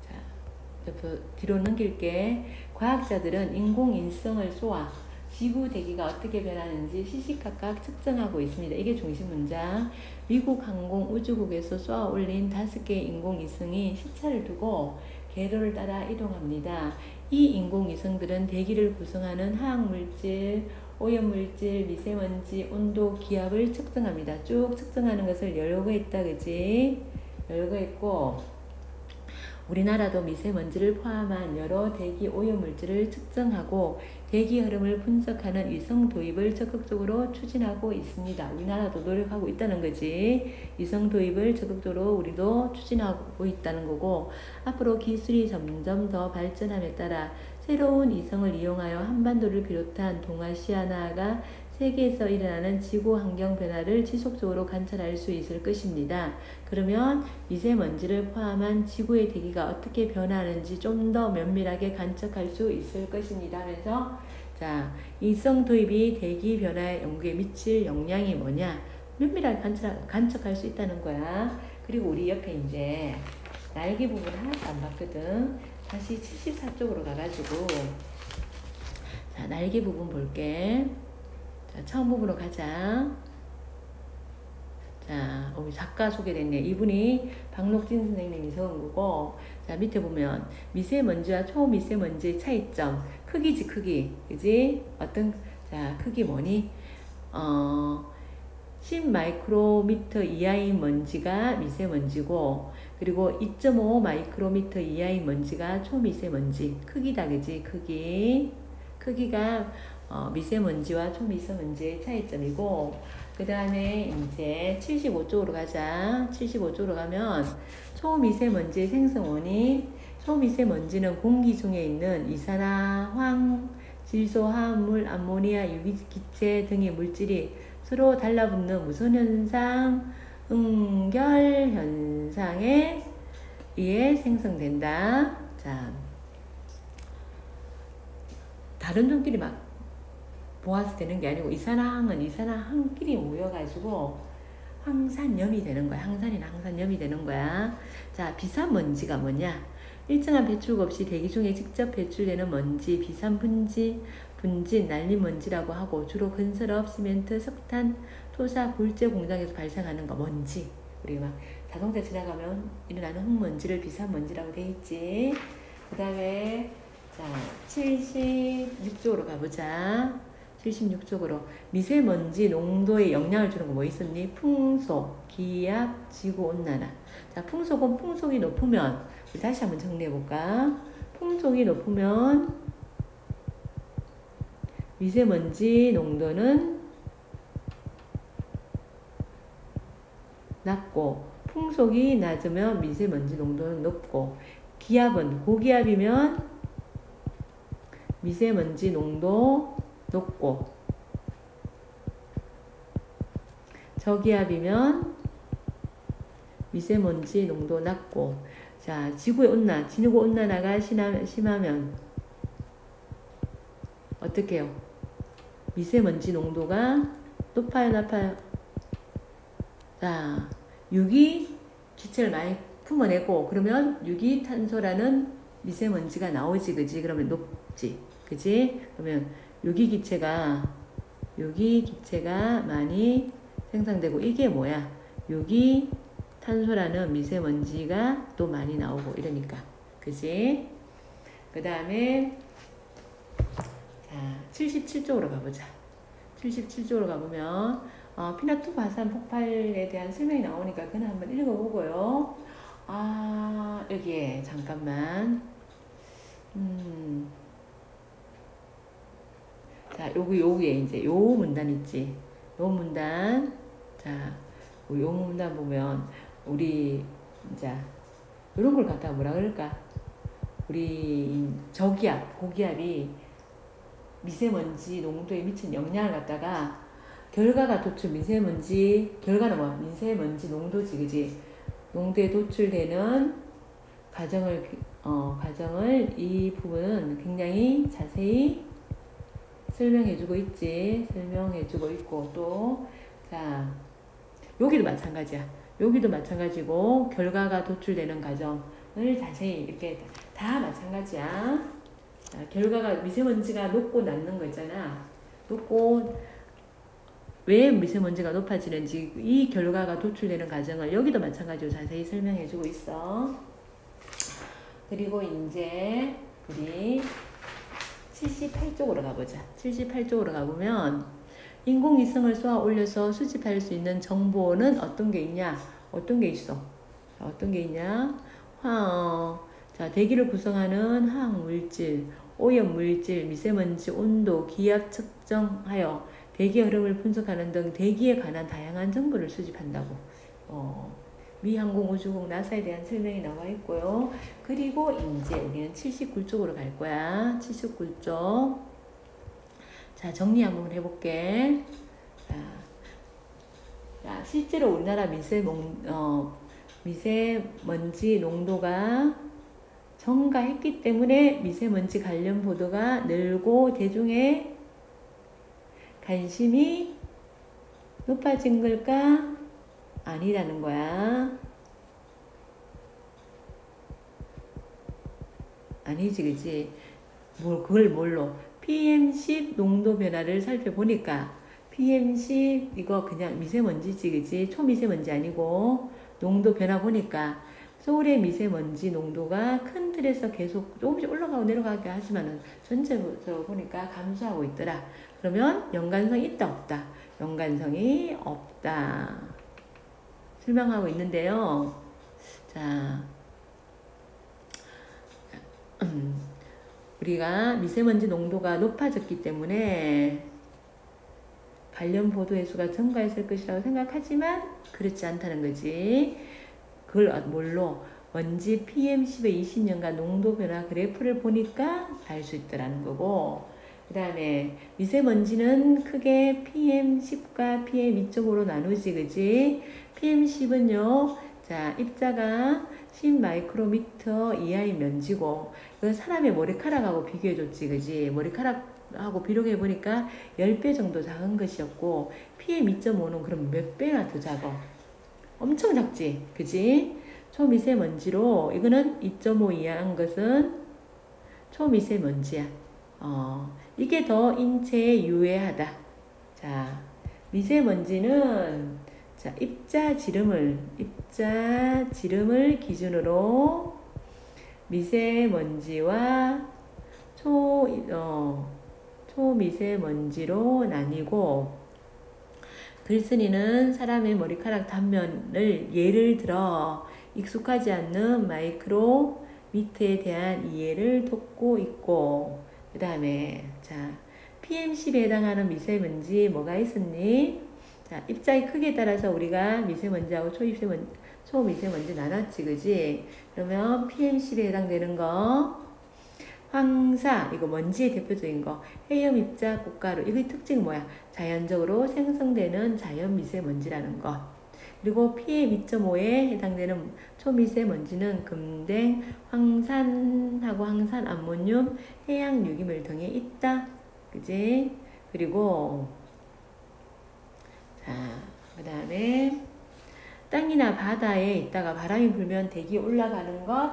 A: 자, 뒤로 넘길게. 과학자들은 인공위성을 쏘아 지구 대기가 어떻게 변하는지 시시각각 측정하고 있습니다. 이게 중심 문장. 미국 항공우주국에서 쏘아 올린 5개의 인공위성이 시차를 두고経路를 따라 이동합니다. 이 인공위성들은 대기를 구성하는 화학물질, 오염물질, 미세먼지, 온도, 기압을 측정합니다. 쭉 측정하는 것을 여러 개 있다, 그지? 여러 개 있고, 우리나라도 미세먼지를 포함한 여러 대기 오염물질을 측정하고 대기 흐름을 분석하는 위성 도입을 적극적으로 추진하고 있습니다. 우리나라도 노력하고 있다는 거지. 위성 도입을 적극적으로 우리도 추진하고 있다는 거고, 앞으로 기술이 점점 더 발전함에 따라 새로운 위성을 이용하여 한반도를 비롯한 동아시아나아가 세계에서 일어나는 지구 환경 변화를 지속적으로 관찰할 수 있을 것입니다. 그러면 미세먼지를 포함한 지구의 대기가 어떻게 변화하는지 좀 더 면밀하게 관측할 수 있을 것입니다. 하면서 자, 위성 도입이 대기 변화의 연구에 미칠 영향이 뭐냐? 면밀하게 관측할 수 있다는 거야. 그리고 우리 옆에 이제 날개 부분 하나도 안 봤거든. 다시 74쪽으로 가가지고 자, 날개 부분 볼게. 자, 처음 부분으로 가자. 자, 우리 작가 소개됐네. 이분이 박록진 선생님이 적은 거고, 자, 밑에 보면 미세먼지와 초미세먼지의 차이점. 크기지, 크기. 그지? 자, 크기 뭐니? 10 마이크로미터 이하의 먼지가 미세먼지고, 그리고 2.5 마이크로미터 이하의 먼지가 초미세먼지. 크기다, 그지? 크기가 미세먼지와 초미세먼지의 차이점이고, 그 다음에 이제 75쪽으로 가자. 75쪽으로 가면 초미세먼지의 생성 원인. 초미세먼지는 공기 중에 있는 이산화, 질소, 화합물, 암모니아, 유기기체 등의 물질이 서로 달라붙는 무선 현상, 응결 현상에 이에 생성된다. 자, 다른 종끼리 막 모아서 되는 게 아니고 이산화황은 이산화황끼리 모여가지고 황산염이 되는 거야. 항산이나 항산염이 되는 거야. 자, 비산먼지가 뭐냐? 일정한 배출구 없이 대기 중에 직접 배출되는 먼지, 비산분지, 분진, 날림먼지라고 하고 주로 건설업, 시멘트, 석탄, 토사, 골재 공장에서 발생하는 거 먼지. 우리 막 자동차 지나가면 일어나는 흙먼지를 비산먼지라고 돼 있지. 그 다음에 자 76쪽으로 가보자. 76쪽으로 미세먼지 농도에 영향을 주는 거 뭐 있었니? 풍속, 기압, 지구온난화. 자, 풍속은 풍속이 높으면 우리 다시 한번 정리해 볼까? 풍속이 높으면 미세먼지 농도는 낮고 풍속이 낮으면 미세먼지 농도는 높고 기압은 고기압이면 미세먼지 농도 높고 저기압이면 미세먼지 농도 낮고 자 지구의 온난화, 지구 온난화가 심하면 어떻게 해요? 미세먼지 농도가 높아요 낮아요? 자 유기기체를 많이 품어내고 그러면 유기탄소라는 미세먼지가 나오지 그지? 그러면 높지 그지? 그러면 유기기체가 많이 생성되고 이게 뭐야? 유기탄소라는 미세먼지가 또 많이 나오고 이러니까 그지? 그 다음에 자 77쪽으로 가보자. 77쪽으로 가보면 피나투 화산 폭발에 대한 설명이 나오니까 그건 한번 읽어보고요. 여기에 잠깐만 자, 여기에 이제 요 문단 있지. 요 문단. 자, 요 문단 보면 우리 이제 이런 걸 갖다가 뭐라 그럴까? 우리 저기압, 고기압이 미세먼지 농도에 미친 영향을 갖다가 결과가 도출 결과는 뭐 미세먼지 농도지, 그지? 농도에 도출되는 과정을 이 부분은 굉장히 자세히 설명해주고 있지. 설명해주고 있고 또 자 여기도 마찬가지야. 여기도 마찬가지고 결과가 도출되는 과정을 자세히 이렇게 다 마찬가지야. 자, 결과가 미세먼지가 높고 낮는 거 있잖아. 높고 왜 미세먼지가 높아지는지 이 결과가 도출되는 과정을 여기도 마찬가지로 자세히 설명해주고 있어. 그리고 이제 우리 78쪽으로 가보자. 78쪽으로 가보면 인공위성을 쏘아 올려서 수집할 수 있는 정보는 어떤 게 있냐? 어떤 게 있어? 자, 어떤 게 있냐? 자, 대기를 구성하는 화학물질, 오염물질, 미세먼지, 온도, 기압 측정하여 대기 흐름을 분석하는 등 대기에 관한 다양한 정보를 수집한다고. 미 항공우주국 나사에 대한 설명이 나와 있고요. 그리고 이제 우리는 79쪽으로 갈 거야. 79쪽. 자, 정리 한번 해볼게. 자, 실제로 우리나라 미세먼지 농도가 증가했기 때문에 미세먼지 관련 보도가 늘고 대중의 관심이 높아진 걸까? 아니라는 거야. 아니지, 그치? 그걸 뭘로? PM10 농도 변화를 살펴보니까 PM10 이거 그냥 미세먼지지, 그치? 초미세먼지 아니고 농도 변화 보니까 서울의 미세먼지 농도가 큰 틀에서 계속 조금씩 올라가고 내려가게 하지만은 전체적으로 보니까 감소하고 있더라. 그러면 연관성이 있다, 없다? 연관성이 없다. 설명하고 있는데요. 자, 우리가 미세먼지 농도가 높아졌기 때문에 관련 보도의 수가 증가했을 것이라고 생각하지만 그렇지 않다는 거지. 그걸 뭘로? 먼지 PM10의 20년간 농도 변화 그래프를 보니까 알 수 있더라는 거고, 그 다음에 미세먼지는 크게 PM10과 PM2쪽으로 나누지, 그지? PM10은요, 자, 입자가 10 마이크로미터 이하의 면지고, 이건 사람의 머리카락하고 비교해줬지, 그지? 머리카락하고 비교해보니까 10배 정도 작은 것이었고, PM2.5는 그럼 몇 배나 더 작아? 엄청 작지, 그지? 초미세먼지로, 이거는 2.5 이하인 것은 초미세먼지야. 이게 더 인체에 유해하다. 자, 미세먼지는 자, 입자지름을 기준으로 미세먼지와 초미세먼지로 나뉘고, 글쓴이는 사람의 머리카락 단면을 예를 들어 익숙하지 않는 마이크로미터에 대한 이해를 돕고 있고, 그 다음에 자, PM10에 해당하는 미세먼지 뭐가 있었니? 자, 입자의 크기에 따라서 우리가 미세먼지하고 초미세먼지 나눴지, 그지? 그러면 PM10에 해당되는 거, 황사, 이거 먼지의 대표적인 거, 해염 입자 꽃가루, 이거의 특징이 뭐야? 자연적으로 생성되는 자연 미세먼지라는 거. 그리고 PM2.5에 해당되는 초미세먼지는 금댕, 황산하고 황산, 암모늄, 해양 유기물 등에 있다. 그지? 그리고 자, 그 다음에 땅이나 바다에 있다가 바람이 불면 대기에 올라가는 것,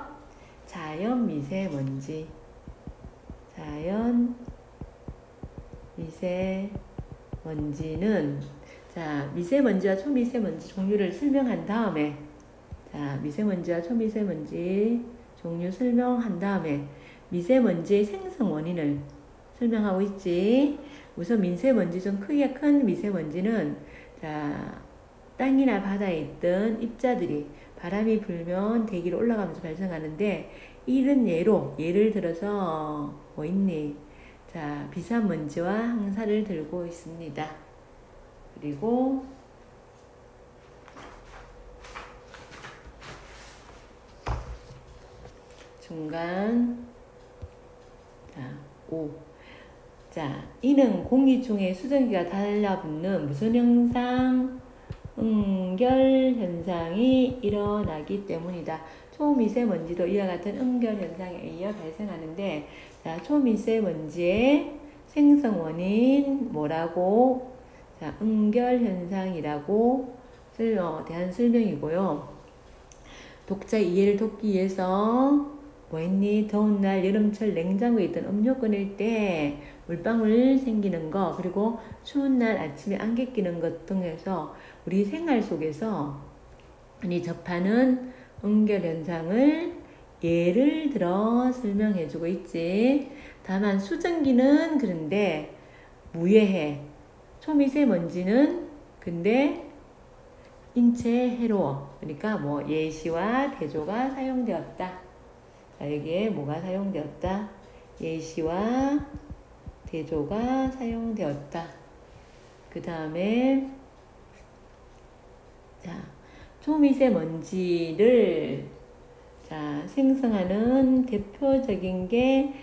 A: 자연 미세먼지. 자연 미세먼지는 자, 미세먼지와 초미세먼지 종류를 설명한 다음에, 자, 미세먼지와 초미세먼지 종류 설명한 다음에 미세먼지의 생성 원인을 설명하고 있지. 우선 미세먼지 중 크기가 큰 미세먼지는 자, 땅이나 바다에 있던 입자들이 바람이 불면 대기로 올라가면서 발생하는데, 이런 예를 들어서 뭐 있니? 자, 비산먼지와 황사를 들고 있습니다. 그리고 중간 자, 5. 자, 이는 공기 중에 수증기가 달라붙는 무슨 현상? 응결 현상이 일어나기 때문이다. 초미세먼지도 이와 같은 응결 현상에 의해 발생하는데, 자, 초미세먼지의 생성 원인 뭐라고? 자, 응결 현상이라고 대한 설명이고요. 독자 이해를 돕기 위해서 뭐 했니? 더운 날 여름철 냉장고에 있던 음료 꺼낼 때 물방울 생기는 거, 그리고 추운 날 아침에 안개 끼는 것 등에서 우리 생활 속에서 흔히 접하는 응결 현상을 예를 들어 설명해 주고 있지. 다만 수증기는 그런데 무해해. 초미세먼지는 근데 인체에 해로워. 그러니까 뭐 예시와 대조가 사용되었다. 자, 여기에 뭐가 사용되었다? 예시와 대조가 사용되었다. 그 다음에 자, 초미세먼지를 자, 생성하는 대표적인 게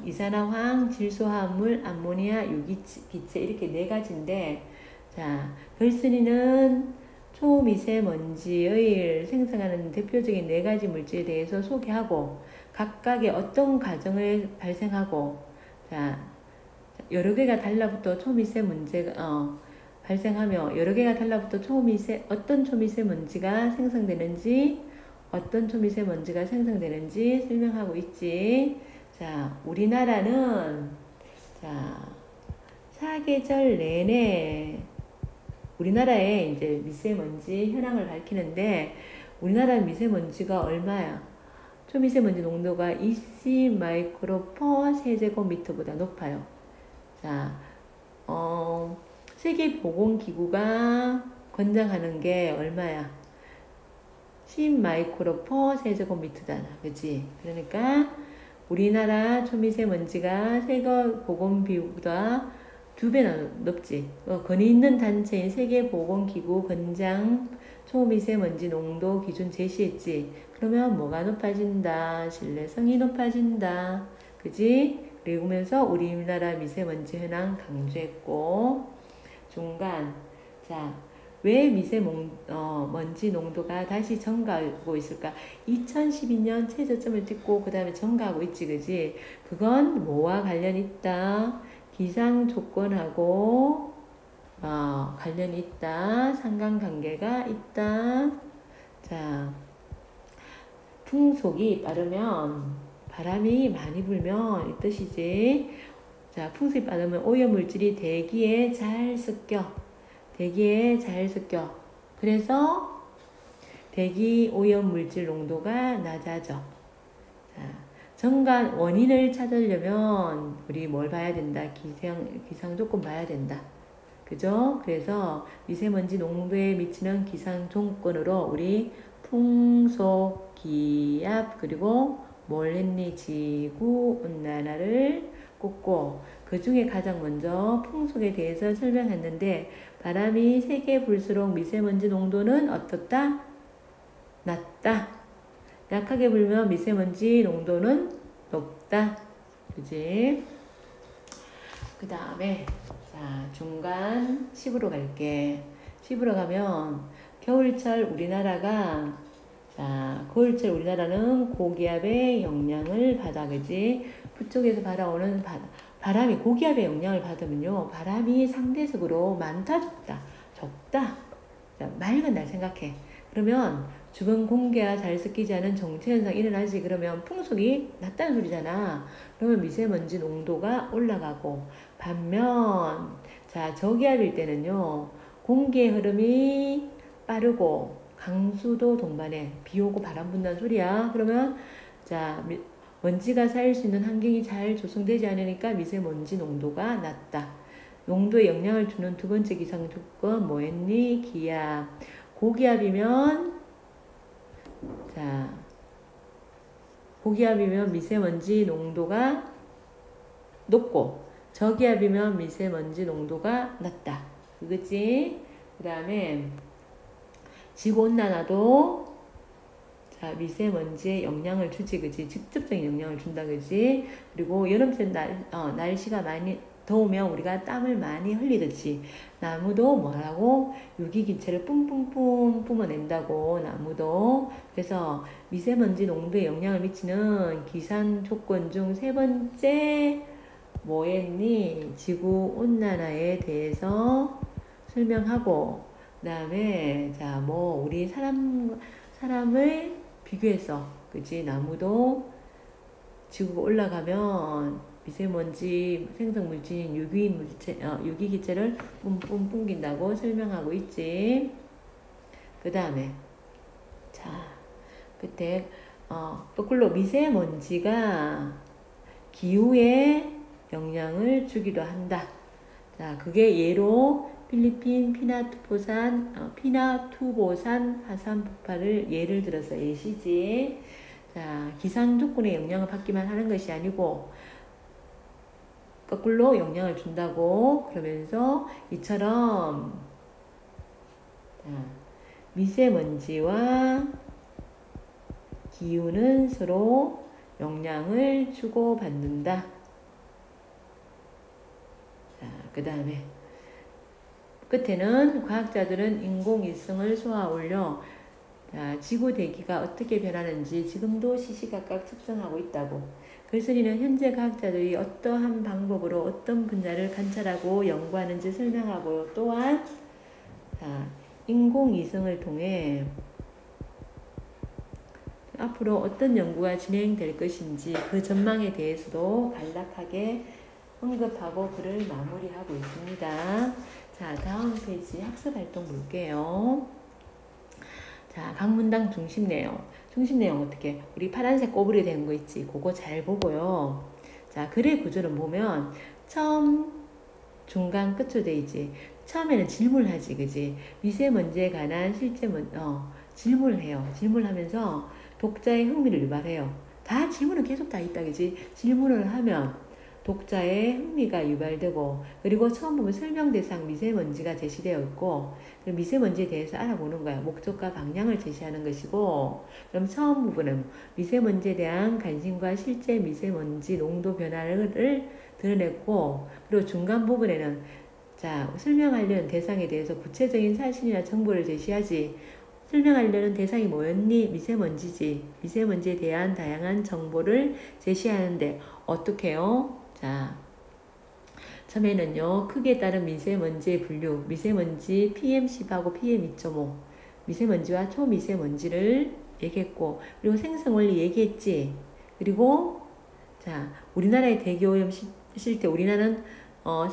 A: 이산화황, 질소화합물, 암모니아, 유기기체 이렇게 4가지인데, 자, 글쓴이는 초미세먼지의 생성하는 대표적인 4가지 물질에 대해서 소개하고, 각각의 어떤 과정을 발생하고, 자, 여러 개가 달라붙어 초미세먼지가 발생하며, 여러 개가 달라붙어 어떤 초미세먼지가 생성되는지, 어떤 초미세먼지가 생성되는지 설명하고 있지. 자, 우리나라는 자, 사계절 내내 우리나라에 이제 미세먼지 현황을 밝히는데, 우리나라 미세먼지가 얼마야? 초미세먼지 농도가 20 마이크로 퍼 세제곱미터보다 높아요. 자, 세계보건기구가 권장하는 게 얼마야? 10 마이크로 퍼 세제곱미터잖아. 그치? 그러니까 우리나라 초미세먼지가 세계보건기구보다 2배나 높지. 권위 있는 단체인 세계보건기구 권장 초미세먼지 농도 기준 제시했지. 그러면 뭐가 높아진다? 신뢰성이 높아진다. 그지? 그러면서 우리나라 미세먼지 현황 강조했고, 중간. 자, 왜 미세먼지 농도가 다시 증가하고 있을까? 2012년 최저점을 찍고 그 다음에 증가하고 있지, 그지? 그건 뭐와 관련이 있다? 기상 조건하고 관련이 있다. 상관관계가 있다. 자, 풍속이 빠르면 바람이 많이 불면 이 뜻이지. 자, 풍속이 빠르면 오염물질이 대기에 잘 섞여. 대기에 잘 섞여. 그래서 대기 오염물질 농도가 낮아져. 자, 정관 원인을 찾으려면 우리 뭘 봐야 된다? 기상 조건 봐야 된다. 그죠? 그래서 미세먼지 농도에 미치는 기상 조건으로 우리 풍속, 기압, 그리고 뭘 했니? 지구 온난화를 꼽고 그 중에 가장 먼저 풍속에 대해서 설명했는데 바람이 세게 불수록 미세먼지 농도는 어떻다? 낮다. 약하게 불면 미세먼지 농도는 높다. 그지? 그 다음에 자, 중간 10으로 갈게. 10으로 가면 겨울철 우리나라가 겨울철 우리나라는 고기압의 영향을 받아. 그지? 북쪽에서 바라오는 바람이 고기압의 영향을 받으면요. 바람이 상대적으로 많다, 적다? 적다. 자, 맑은 날 생각해. 그러면 주변 공기와 잘 섞이지 않은 정체현상이 일어나지. 그러면 풍속이 낮다는 소리잖아. 그러면 미세먼지 농도가 올라가고 반면 자, 저기압일 때는요. 공기의 흐름이 빠르고 강수도 동반해. 비 오고 바람 분다는 소리야. 그러면 자, 먼지가 쌓일 수 있는 환경이 잘 조성되지 않으니까 미세먼지 농도가 낮다. 농도에 영향을 주는 두 번째 기상 조건 뭐였니? 기압. 고기압이면 자, 고기압이면 미세먼지 농도가 높고 저기압이면 미세먼지 농도가 낮다. 그거지? 그 다음에 지구온난화도 자, 미세먼지에 영향을 주지, 그지? 직접적인 영향을 준다, 그지? 그리고 여름철 날씨가 많이 더우면 우리가 땀을 많이 흘리듯이 나무도 뭐라고 유기기체를 뿜뿜뿜 뿜어낸다고. 나무도. 그래서 미세먼지 농도에 영향을 미치는 기상 조건 중 세 번째 뭐였니? 지구온난화에 대해서 설명하고 그 다음에 자, 뭐 우리 사람을 비교해서 그지? 나무도 지구가 올라가면 미세먼지 생성물질인 유기기체를 뿜뿜 뿜긴다고 설명하고 있지. 그 다음에 자, 그때 거꾸로 미세먼지가 기후에 영향을 주기도 한다. 자, 그게 예로 필리핀 피나투보산 화산 폭발을 예를 들어서 예시지. 자, 기상 조건의 영향을 받기만 하는 것이 아니고 거꾸로 영향을 준다고. 그러면서 이처럼 자, 미세먼지와 기후는 서로 영향을 주고받는다. 자, 그 다음에 끝에는 과학자들은 인공위성을 쏘아 올려 지구 대기가 어떻게 변하는지 지금도 시시각각 측정하고 있다고. 글쓴이는 현재 과학자들이 어떠한 방법으로 어떤 분야를 관찰하고 연구하는지 설명하고 또한 인공위성을 통해 앞으로 어떤 연구가 진행될 것인지 그 전망에 대해서도 간략하게 언급하고 글을 마무리하고 있습니다. 자, 다음 페이지 학습활동 볼게요. 자, 각 문장 중심 내용. 중심 내용 어떻게? 우리 파란색 꼬부리 된 거 있지? 그거 잘 보고요. 자, 글의 구조를 보면 처음, 중간, 끝으로 돼 있지. 처음에는 질문을 하지, 그지? 미세먼지에 관한 질문을 해요. 질문하면서 독자의 흥미를 유발해요. 다 질문은 계속 다 있다, 그지? 질문을 하면 독자의 흥미가 유발되고, 그리고 처음 보면 설명 대상 미세먼지가 제시되어 있고, 미세먼지에 대해서 알아보는 거야. 목적과 방향을 제시하는 것이고, 그럼 처음 부분은 미세먼지에 대한 관심과 실제 미세먼지 농도 변화를 드러냈고, 그리고 중간 부분에는 자, 설명하려는 대상에 대해서 구체적인 사실이나 정보를 제시하지. 설명하려는 대상이 뭐였니? 미세먼지지. 미세먼지에 대한 다양한 정보를 제시하는데 어떻게 해요? 자, 처음에는요. 크기에 따른 미세먼지의 분류. 미세먼지 PM10하고 PM2.5. 미세먼지와 초미세먼지를 얘기했고, 그리고 생성원리 얘기했지. 그리고 자, 우리나라의 대기오염 실태, 우리나라는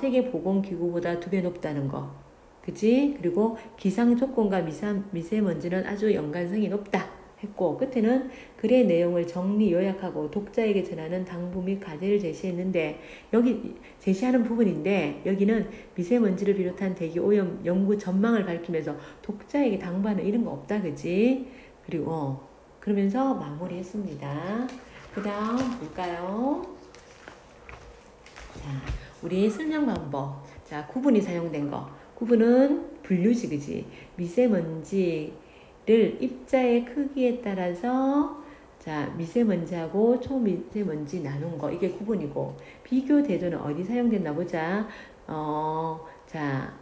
A: 세계보건기구보다 2배 높다는 거. 그치? 그리고 기상조건과 미세먼지는 아주 연관성이 높다 했고, 끝에는 글의 내용을 정리 요약하고 독자에게 전하는 당부 및 과제를 제시했는데, 여기 제시하는 부분인데 여기는 미세먼지를 비롯한 대기오염 연구 전망을 밝히면서 독자에게 당부하는 이런 거 없다. 그치? 그리고 그러면서 마무리했습니다. 그 다음 볼까요? 자, 우리 설명 방법. 자, 구분이 사용된 거. 구분은 분류지, 그지? 미세먼지를 입자의 크기에 따라서 자, 미세먼지하고 초미세먼지 나눈 거. 이게 구분이고, 비교 대조는 어디 사용됐나 보자. 자,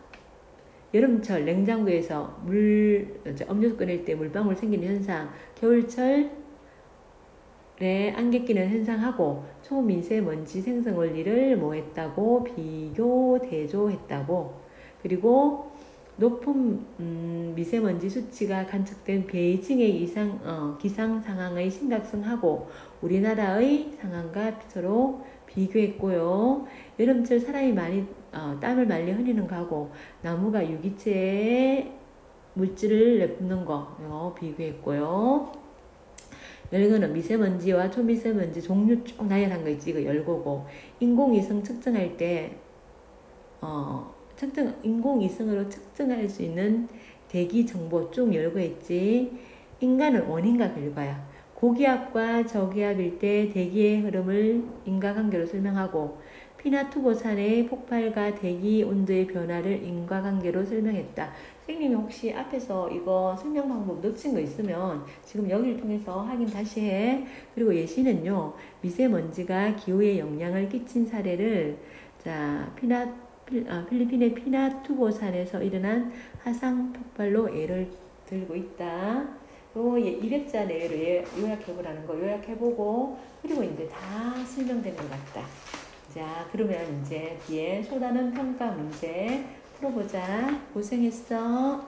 A: 여름철 냉장고에서 음료수 꺼낼 때 물방울 생기는 현상, 겨울철 안개 끼는 현상하고 초미세먼지 생성 원리를 뭐 했다고? 비교 대조했다고. 그리고 높은 미세먼지 수치가 관측된 베이징의 기상 상황의 심각성하고 우리나라의 상황과 서로 비교했고요. 여름철 사람이 많이 땀을 많이 흘리는 거하고 나무가 유기체의 물질을 내뿜는 거 비교했고요. 열거는 미세먼지와 초미세먼지 종류 쭉 나열한 거 있지. 이거 열거고. 인공위성 측정할 때 인공위성으로 측정할 수 있는 대기 정보 쭉 열거했지. 인간은 원인과 결과야. 고기압과 저기압일 때 대기의 흐름을 인과관계로 설명하고 피나투보산의 폭발과 대기 온도의 변화를 인과관계로 설명했다. 선생님이 혹시 앞에서 이거 설명 방법 놓친 거 있으면 지금 여기를 통해서 확인 다시 해. 그리고 예시는요. 미세먼지가 기후에 영향을 끼친 사례를 자 필리핀의 피나투보산에서 일어난 화산 폭발로 예를 들고 있다. 요 200자 내외로 요약해보라는 거 요약해보고 그리고 이제 다 설명된 것 같다. 자, 그러면 이제 뒤에 소단원 평가 문제 풀어보자. 고생했어.